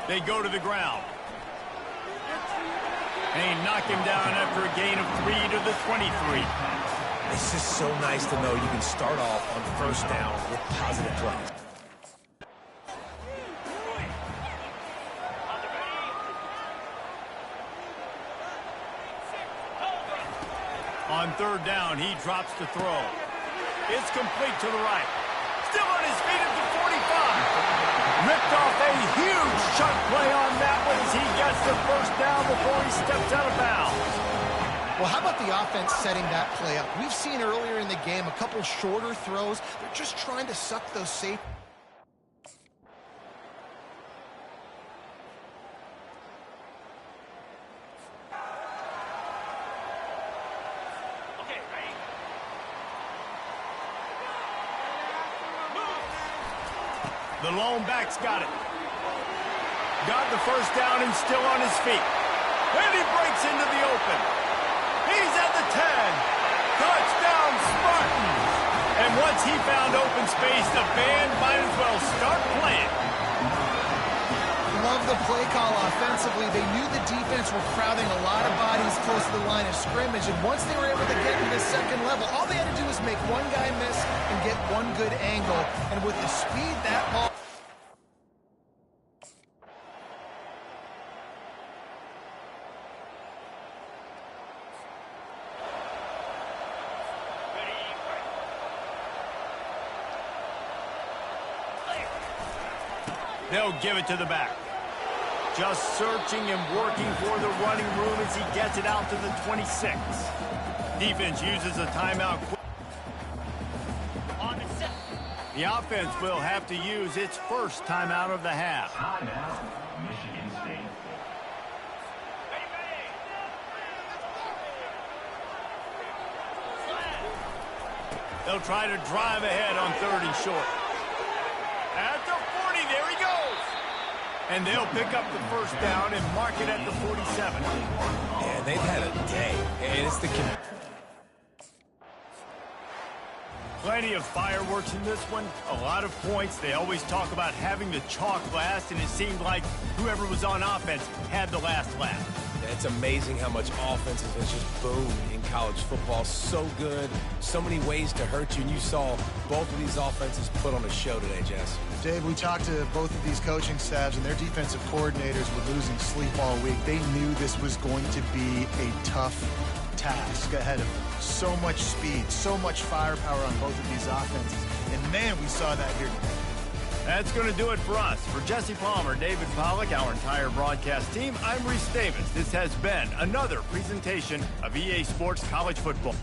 They go to the ground. And he knocked him down after a gain of 3 to the 23. It's just so nice to know you can start off on first down with positive plays. On third down, he drops the throw. It's complete to the right. Still on his feet at the 45. Ripped off a huge chunk play on that one as he gets the first down before he steps out of bounds. Well, how about the offense setting that play up? We've seen earlier in the game a couple shorter throws. They're just trying to suck those safe. Okay, ready? The lone back's got it. Got the first down and still on his feet. And he breaks into the open. He's at the 10. Touchdown, Spartans. And once he found open space, the band might as well start playing. Love the play call offensively. They knew the defense were crowding a lot of bodies close to the line of scrimmage, and once they were able to get to the second level, all they had to do was make one guy miss and get one good angle. And with the speed that ball... They'll give it to the back. Just searching and working for the running room as he gets it out to the 26. Defense uses a timeout. The offense will have to use its first timeout of the half. Timeout, Michigan State. They'll try to drive ahead on third and short. At the 40, there he goes. And they'll pick up the first down and mark it at the 47. Yeah, they've had a day. And it's the... Plenty of fireworks in this one, a lot of points. They always talk about having the chalk last, and it seemed like whoever was on offense had the last laugh. It's amazing how much offense has just boomed in college football. So good, so many ways to hurt you, and you saw both of these offenses put on a show today, Jess. Dave, we talked to both of these coaching staffs, and their defensive coordinators were losing sleep all week. They knew this was going to be a tough task ahead of them. So much speed, so much firepower on both of these offenses. And man, we saw that here today. That's going to do it for us. For Jesse Palmer, David Pollack, our entire broadcast team, I'm Reese Davis. This has been another presentation of EA Sports College Football.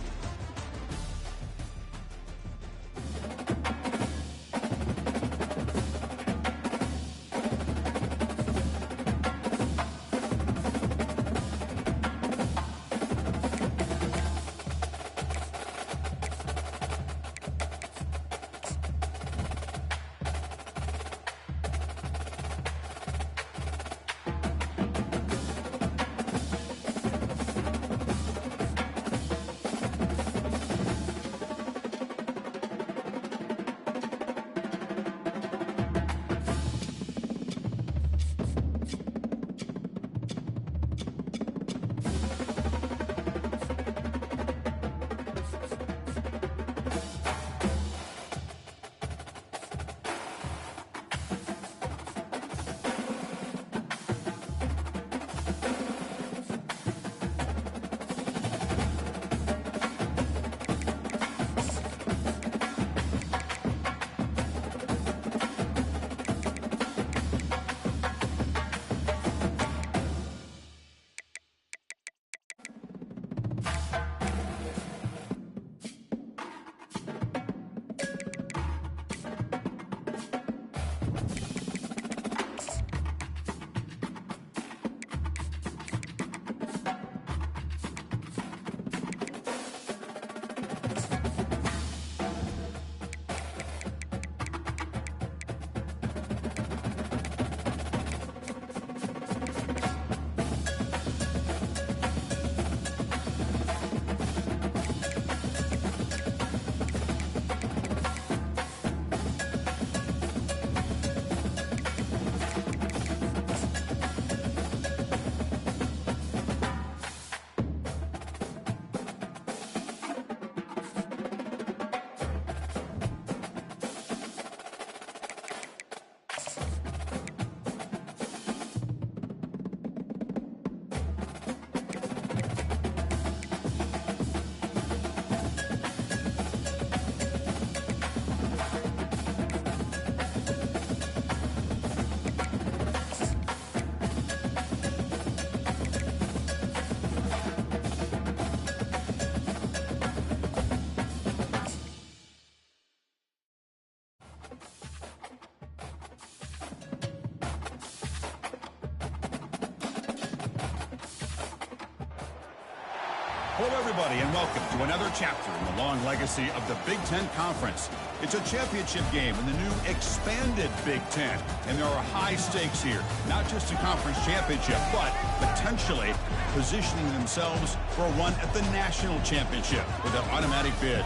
Hello, everybody, and welcome to another chapter in the long legacy of the Big Ten Conference. It's a championship game in the new expanded Big Ten, and there are high stakes here, not just a conference championship, but potentially positioning themselves for a run at the national championship with an automatic bid.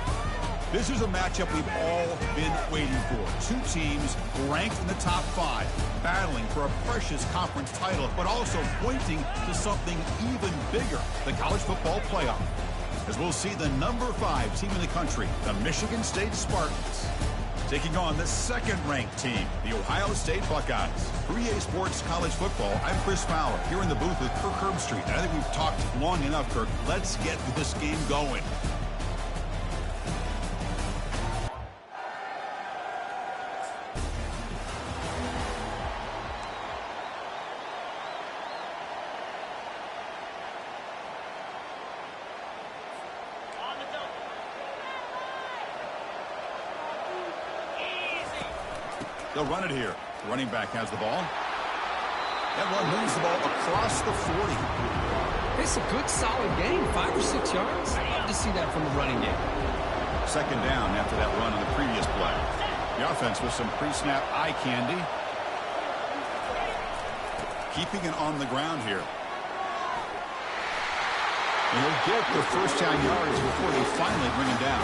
This is a matchup we've all been waiting for. Two teams ranked in the top 5, battling for a precious conference title, but also pointing to something even bigger, the college football playoff. As we'll see the number 5 team in the country, the Michigan State Spartans, taking on the second-ranked team, the Ohio State Buckeyes. For EA Sports College Football, I'm Chris Fowler, here in the booth with Kirk Herbstreit. And I think we've talked long enough, Kirk. Let's get this game going. They'll run it here. The running back has the ball. That one moves the ball across the 40. It's a good, solid game. 5 or 6 yards. I'd love to see that from the running game. Second down after that run on the previous play. The offense with some pre-snap eye candy. Keeping it on the ground here. And he'll get the first down yards before they finally bring him down.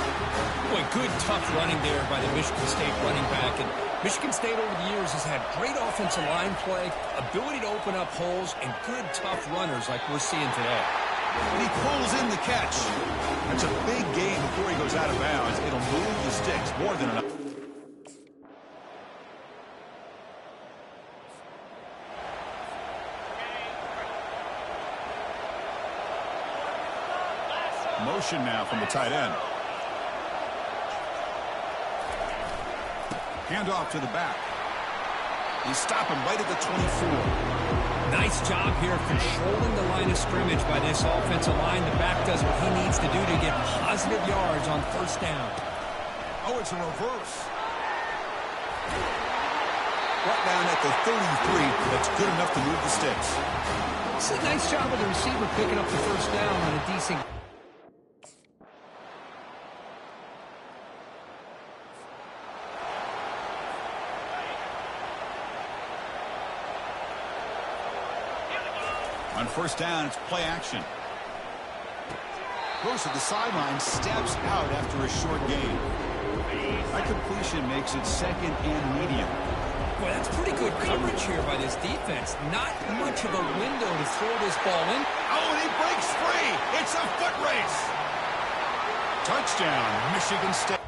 Boy, good, tough running there by the Michigan State running back. And Michigan State over the years has had great offensive line play, ability to open up holes, and good, tough runners like we're seeing today. And he pulls in the catch. That's a big gain before he goes out of bounds. It'll move the sticks more than enough. Motion now from the tight end. Handoff to the back. He's stopping right at the 24. Nice job here controlling the line of scrimmage by this offensive line. The back does what he needs to do to get positive yards on first down. Oh, it's a reverse. Right down at the 33. That's good enough to move the sticks. It's a nice job of the receiver picking up the first down on a decent. On first down, it's play action. Goes to the sideline, steps out after a short gain. That completion makes it second and medium. Boy, that's pretty good coverage here by this defense. Not much of a window to throw this ball in. Oh, and he breaks free. It's a foot race. Touchdown, Michigan State.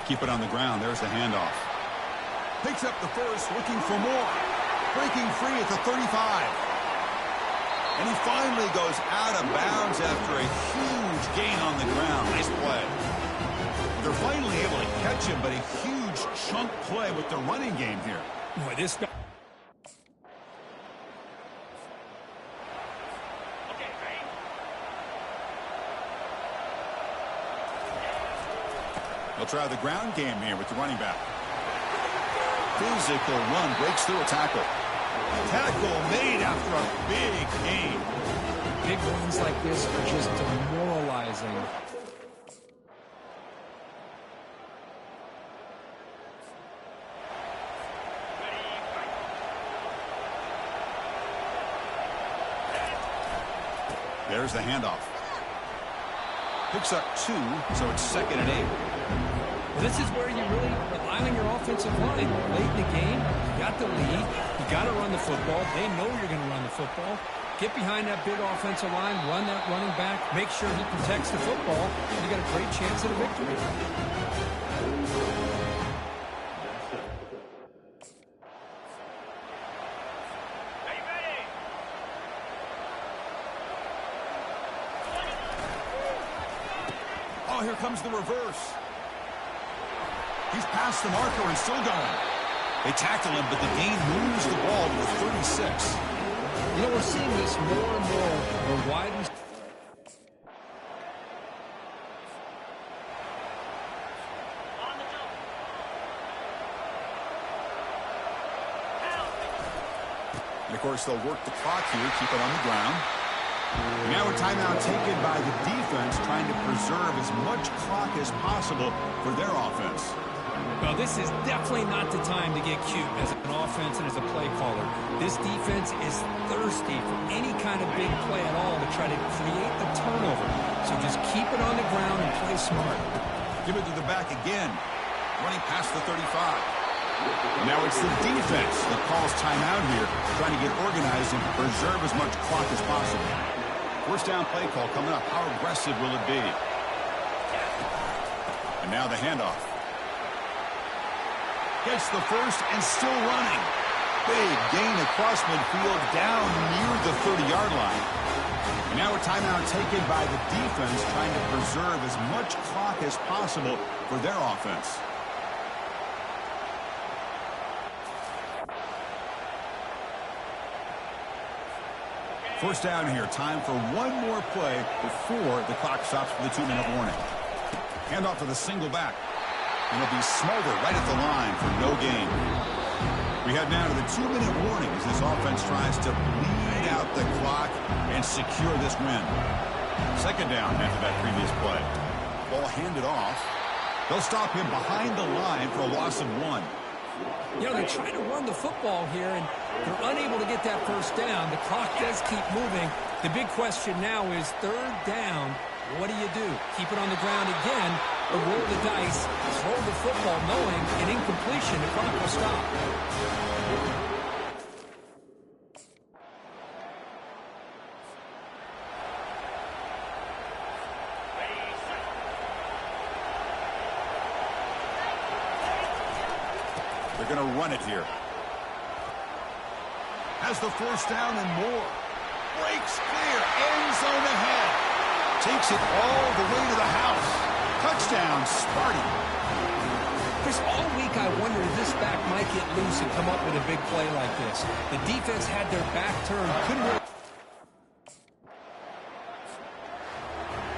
Keep it on the ground. There's the handoff. Picks up the first, looking for more. Breaking free at the 35. And he finally goes out of bounds after a huge gain on the ground. Nice play. They're finally able to catch him, but a huge chunk play with the running game here. Boy, this guy. They'll try the ground game here with the running back. Physical run, breaks through a tackle. Tackle made after a big gain. Big runs like this are just demoralizing. There's the handoff. Picks up 2, so it's second and 8. Well, this is where you really rely on your offensive line. Late in the game, you got the lead, you got to run the football. They know you're going to run the football. Get behind that big offensive line, run that running back, make sure he protects the football, and you got a great chance at a victory. Oh, here comes the reverse. He's past the marker and still going. They tackle him, but the gain moves the ball to the 36. You know, we're seeing this more and more. We're widening. And, of course, they'll work the clock here, keep it on the ground. Now a timeout taken by the defense, trying to preserve as much clock as possible for their offense. Well, this is definitely not the time to get cute as an offense and as a play caller. This defense is thirsty for any kind of big play at all to try to create a turnover. So just keep it on the ground and play smart. Give it to the back again. Running past the 35. Now it's the defense that calls timeout here, trying to get organized and preserve as much clock as possible. First down play call coming up. How aggressive will it be? And now the handoff. Gets the first and still running. Big gain across midfield down near the 30-yard line. And now a timeout taken by the defense, trying to preserve as much clock as possible for their offense. First down here. Time for one more play before the clock stops for the 2-minute warning. Handoff to the single back. And it'll be Smolder right at the line for no gain. We head now to the 2-minute warning as this offense tries to bleed out the clock and secure this win. Second down after that previous play. Ball handed off. They'll stop him behind the line for a loss of 1. You know, they're trying to run the football here, and they're unable to get that first down. The clock does keep moving. The big question now is third down. What do you do? Keep it on the ground again, or roll the dice, throw the football, knowing an incompletion, the clock will stop. They're going to run it here. Has the first down and more. Breaks clear. End zone ahead. Takes it all the way to the house. Touchdown, Sparty. Chris, all week I wondered if this back might get loose and come up with a big play like this. The defense had their back turned. Couldn't really...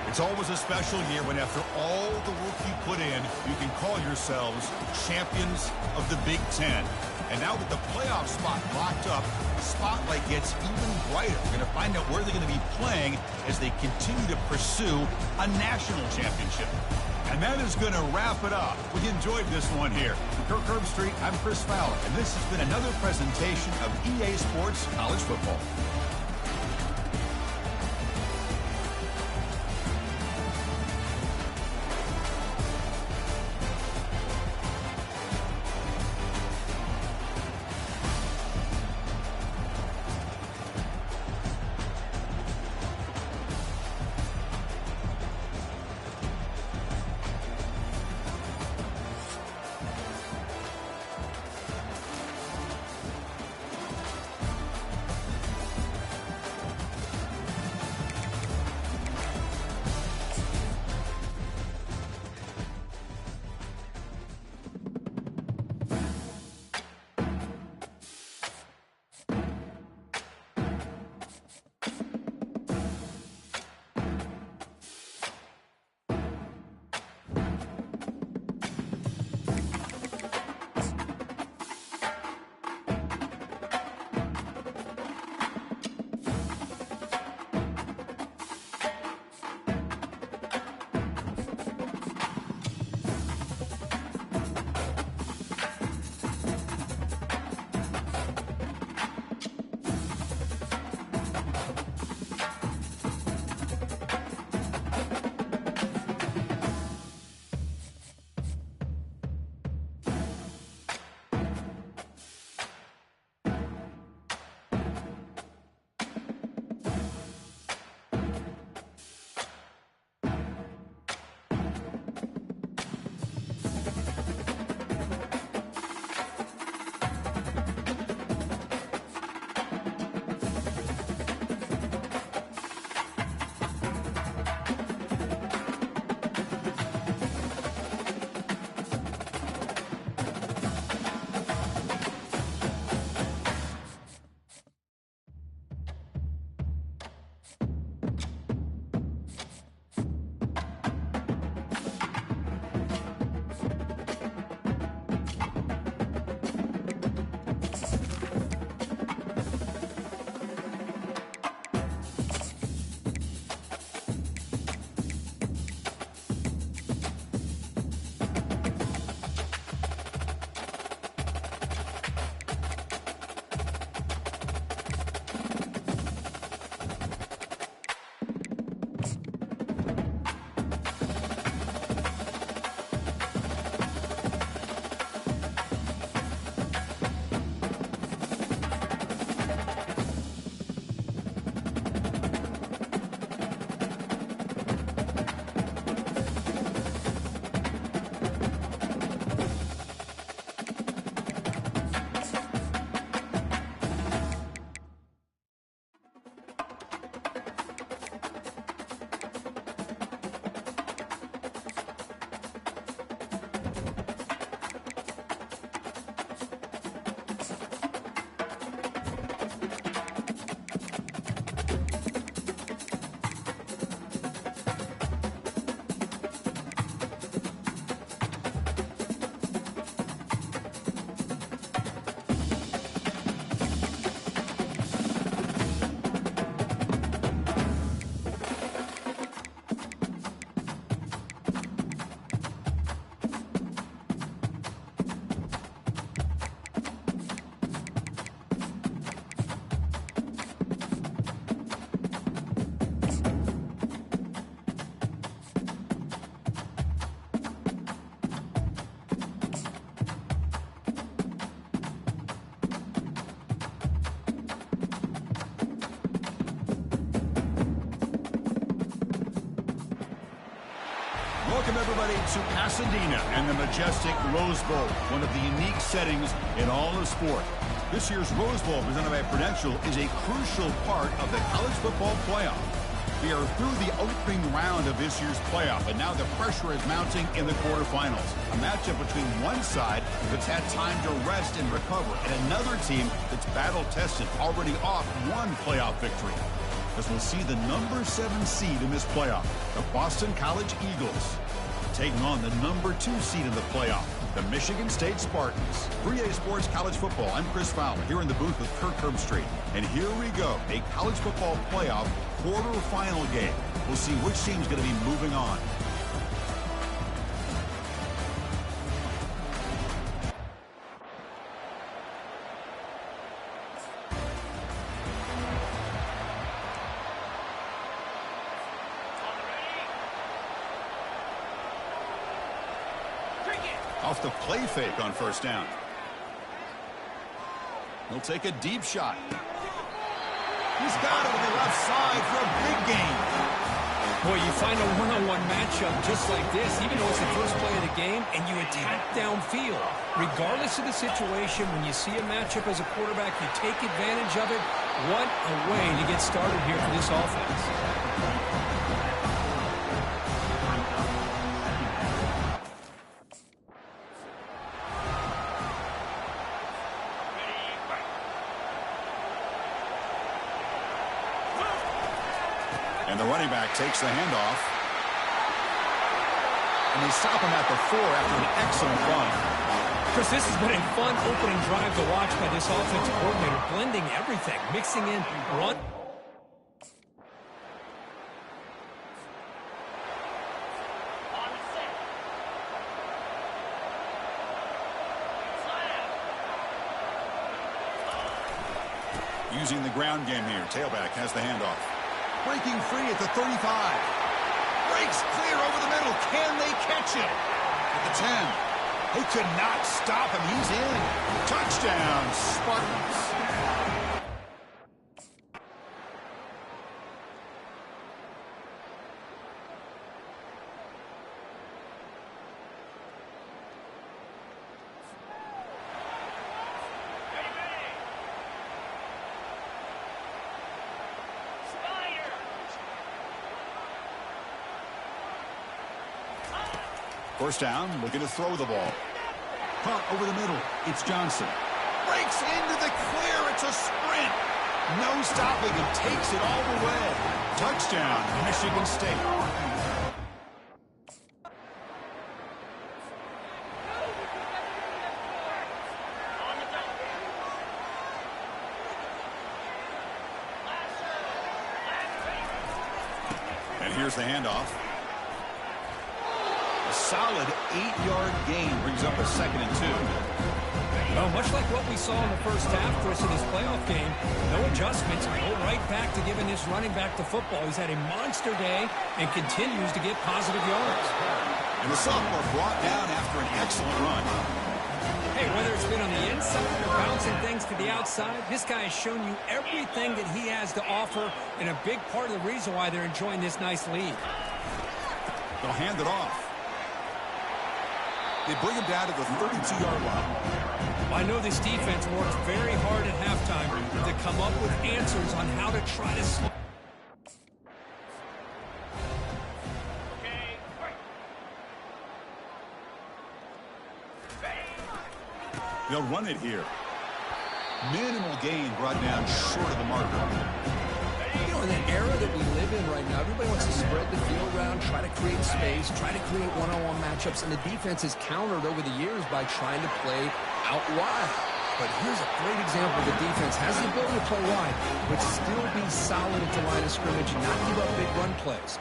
It's always a special year when after all the work you put in, you can call yourselves champions of the Big Ten. And now with the playoff spot locked up, the spotlight gets even brighter. We're going to find out where they're going to be playing as they continue to pursue a national championship. And that is going to wrap it up. We enjoyed this one here. From Kirk Herbstreit, I'm Chris Fowler, and this has been another presentation of EA Sports College Football. Welcome, everybody, to Pasadena and the majestic Rose Bowl, one of the unique settings in all of sport. This year's Rose Bowl, presented by Prudential, is a crucial part of the college football playoff. We are through the opening round of this year's playoff, and now the pressure is mounting in the quarterfinals. A matchup between one side that's had time to rest and recover, and another team that's battle-tested, already off one playoff victory. As we'll see the number 7 seed in this playoff, the Boston College Eagles, taking on the number 2 seed in the playoff, the Michigan State Spartans. 3A Sports College Football, I'm Chris Fowler, here in the booth with Kirk Herbstreit. And here we go, a college football playoff quarterfinal game. We'll see which team's going to be moving on. Off the play fake on first down. He'll take a deep shot. He's got it on the left side for a big gain. Boy, you find a one-on-one matchup just like this, even though it's the first play of the game, and you attack downfield. Regardless of the situation, when you see a matchup as a quarterback, you take advantage of it. What a way to get started here for this offense. And the running back takes the handoff. And they stop him at the 4 after an excellent run. Chris, this has been a fun opening drive to watch by this offensive coordinator, blending everything, mixing in run. Using the ground game here. Tailback has the handoff. Breaking free at the 35. Breaks clear over the middle. Can they catch him? At the 10. They could not stop him. He's in. Touchdown, Spartans. First down, looking to throw the ball. Caught over the middle. It's Johnson. Breaks into the clear. It's a sprint. No stopping him. Takes it all the way. Touchdown, Michigan State. And here's the handoff. A solid 8-yard gain brings up a 2nd and 2. Well, much like what we saw in the first half, Chris, of this playoff game, no adjustments. Go right back to giving this running back the football. He's had a monster day and continues to get positive yards. And the sophomore brought down after an excellent run. Hey, whether it's been on the inside or bouncing things to the outside, this guy has shown you everything that he has to offer, and a big part of the reason why they're enjoying this nice lead. They'll hand it off. They bring him down to the 32-yard line. I know this defense worked very hard at halftime to come up with answers on how to try to slow. They'll run it here. Minimal gain brought down short of the marker. You know, in the era that we live in right now, everybody wants to spread the field around, try to create space, try to create one-on-one matchups, and the defense has countered over the years by trying to play out wide. But here's a great example. The defense has the ability to play wide, but still be solid at the line of scrimmage and not give up big run plays.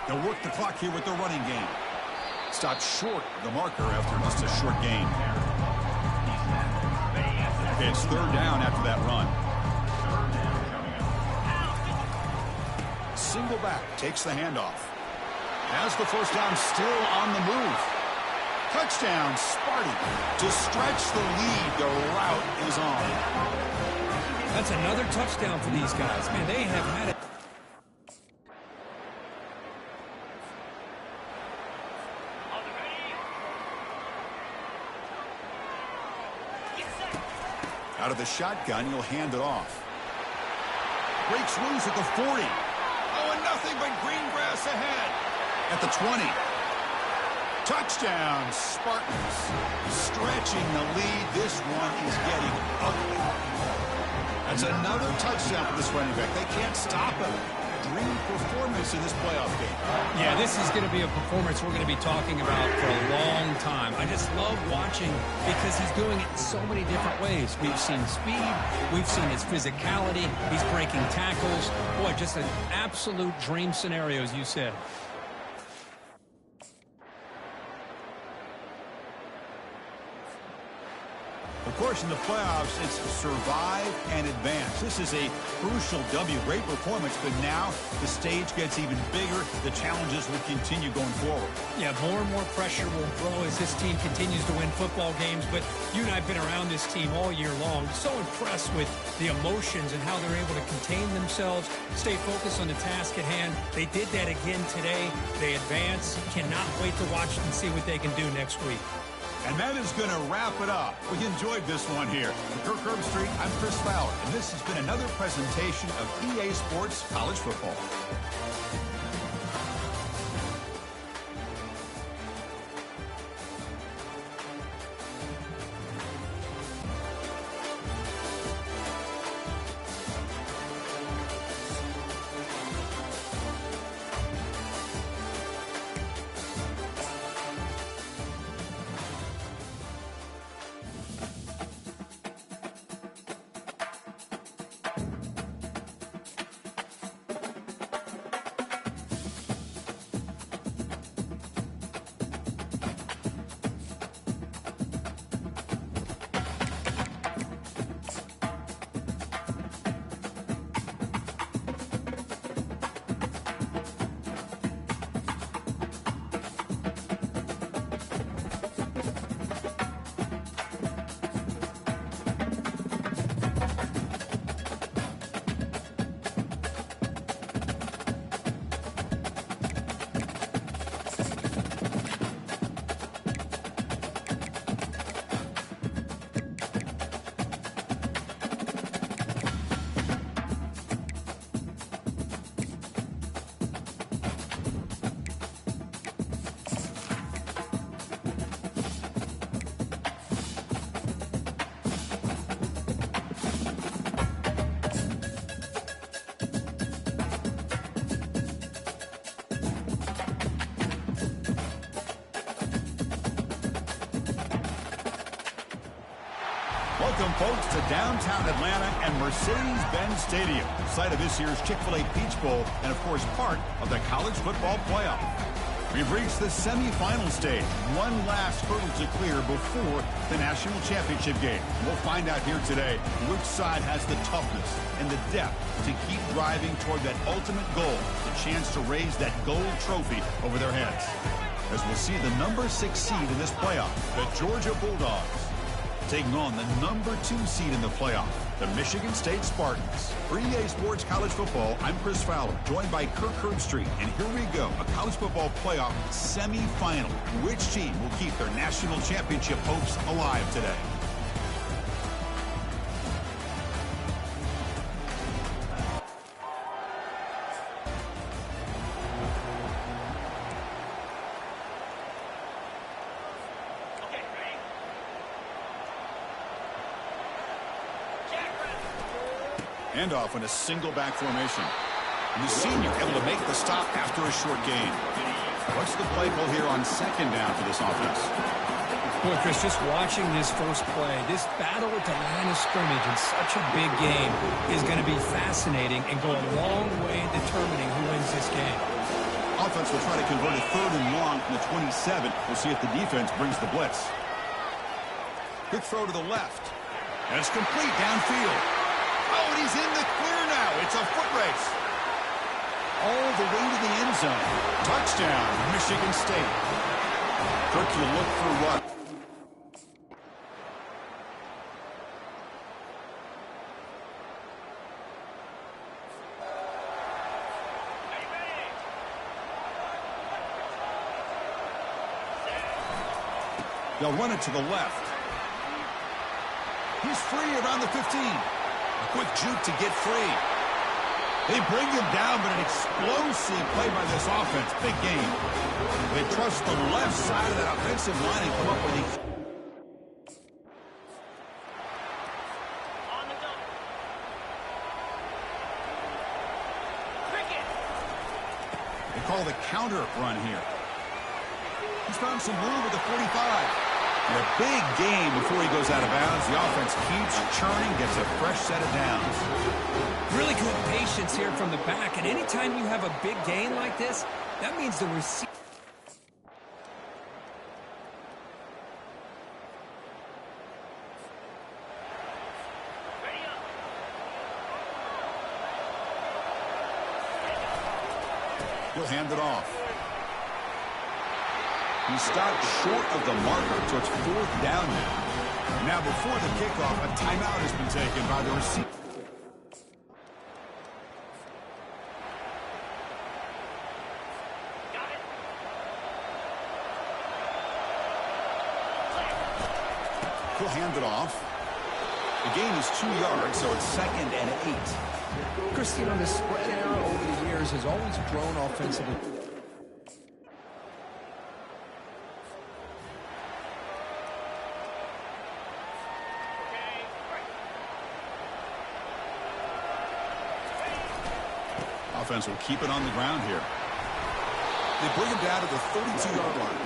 They'll work the clock here with the running game. Stopped short of the marker after just a short gain. Okay, it's 3rd down after that run. Single back takes the handoff. Has the first down, still on the move. Touchdown, Sparty. To stretch the lead, the route is on. That's another touchdown for these guys. Man, they have had it. Out of the shotgun, he'll hand it off. Breaks loose at the 40. Oh, and nothing but green grass ahead. At the 20. Touchdown, Spartans. Stretching the lead. This one is getting ugly. That's another touchdown for this running back. They can't stop him. Dream performance in this playoff game. Yeah, this is going to be a performance we're going to be talking about for a long time. I just love watching because he's doing it in so many different ways. We've seen speed. We've seen his physicality. He's breaking tackles. Boy, just an absolute dream scenario, as you said. Of course, in the playoffs, it's survive and advance. This is a crucial W. Great performance, but now the stage gets even bigger. The challenges will continue going forward. Yeah, more and more pressure will grow as this team continues to win football games. But you and I have been around this team all year long. So impressed with the emotions and how they're able to contain themselves, stay focused on the task at hand. They did that again today. They advance. Cannot wait to watch and see what they can do next week. And that is going to wrap it up. We enjoyed this one here. From Kirk Herbstreit, I'm Chris Fowler, and this has been another presentation of EA Sports College Football. Welcome, folks, to downtown Atlanta and Mercedes-Benz Stadium, site of this year's Chick-fil-A Peach Bowl and, of course, part of the college football playoff. We've reached the semifinal stage, one last hurdle to clear before the national championship game. We'll find out here today which side has the toughness and the depth to keep driving toward that ultimate goal, the chance to raise that gold trophy over their heads. As we'll see the number 6 seed in this playoff, the Georgia Bulldogs, taking on the number 2 seed in the playoff, the Michigan State Spartans. For EA Sports College Football, I'm Chris Fowler, joined by Kirk Herbstreit. And here we go, a college football playoff semifinal. Which team will keep their national championship hopes alive today? Handoff in a single back formation. And the senior able to make the stop after a short gain. What's the play call here on second down for this offense? Boy, Chris, just watching this first play, this battle at the line of scrimmage in such a big game is going to be fascinating and go a long way in determining who wins this game. Offense will try to convert a 3rd and long from the 27. We'll see if the defense brings the blitz. Quick throw to the left. And it's complete downfield. Oh, and he's in the clear now. It's a foot race. all the way to the end zone. Touchdown, Michigan State. Kirk, you look for what? They'll run it to the left. He's free around the 15. A quick juke to get free. They bring him down, but an explosive play by this offense. Big game. They trust the left side of that offensive line and come up with these. They call the counter run here. He's found some room at the 45. And a big game before he goes out of bounds. The offense keeps churning, gets a fresh set of downs. Really good patience here from the back. And anytime you have a big gain like this, that means the receiver. He'll hand it off. He stopped short of the marker, so it's 4th down now. Now, before the kickoff, a timeout has been taken by the receiver. He'll hand it off. The gain is 2 yards, so it's 2nd and 8. Christine, the spread era over the years has always grown offensively. Offense will keep it on the ground here. They bring him down to the 32-yard line.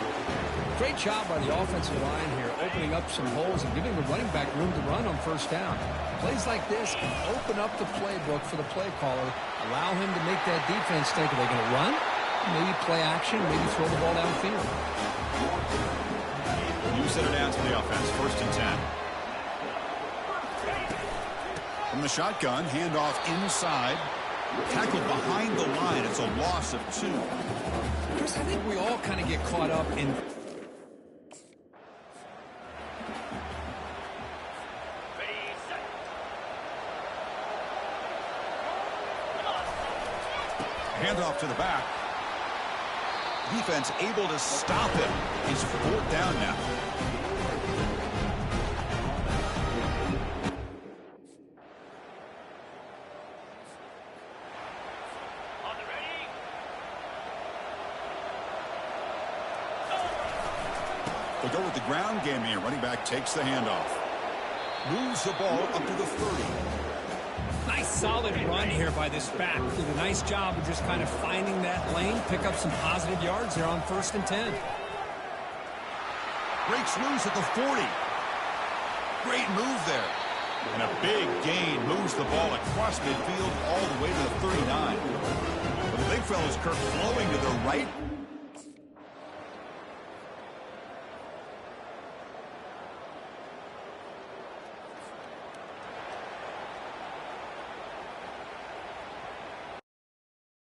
Great job by the offensive line here, opening up some holes and giving the running back room to run on 1st down. Plays like this can open up the playbook for the play caller, allow him to make that defense think, are they going to run? Maybe play action, maybe throw the ball downfield. New set of downs for the offense, 1st and 10. From the shotgun, handoff inside. Tackled behind the line. It's a loss of 2. Chris, I think we all kind of get caught up in... Handoff to the back. Defense able to stop him. He's 4th down now. They go with the ground game here. Running back takes the handoff. Moves the ball up to the 30. Nice solid run here by this back. Did a nice job of just kind of finding that lane, pick up some positive yards there on 1st and 10. Breaks loose at the 40. Great move there. And a big gain moves the ball across midfield all the way to the 39. But the big fella's Kirk flowing to the right.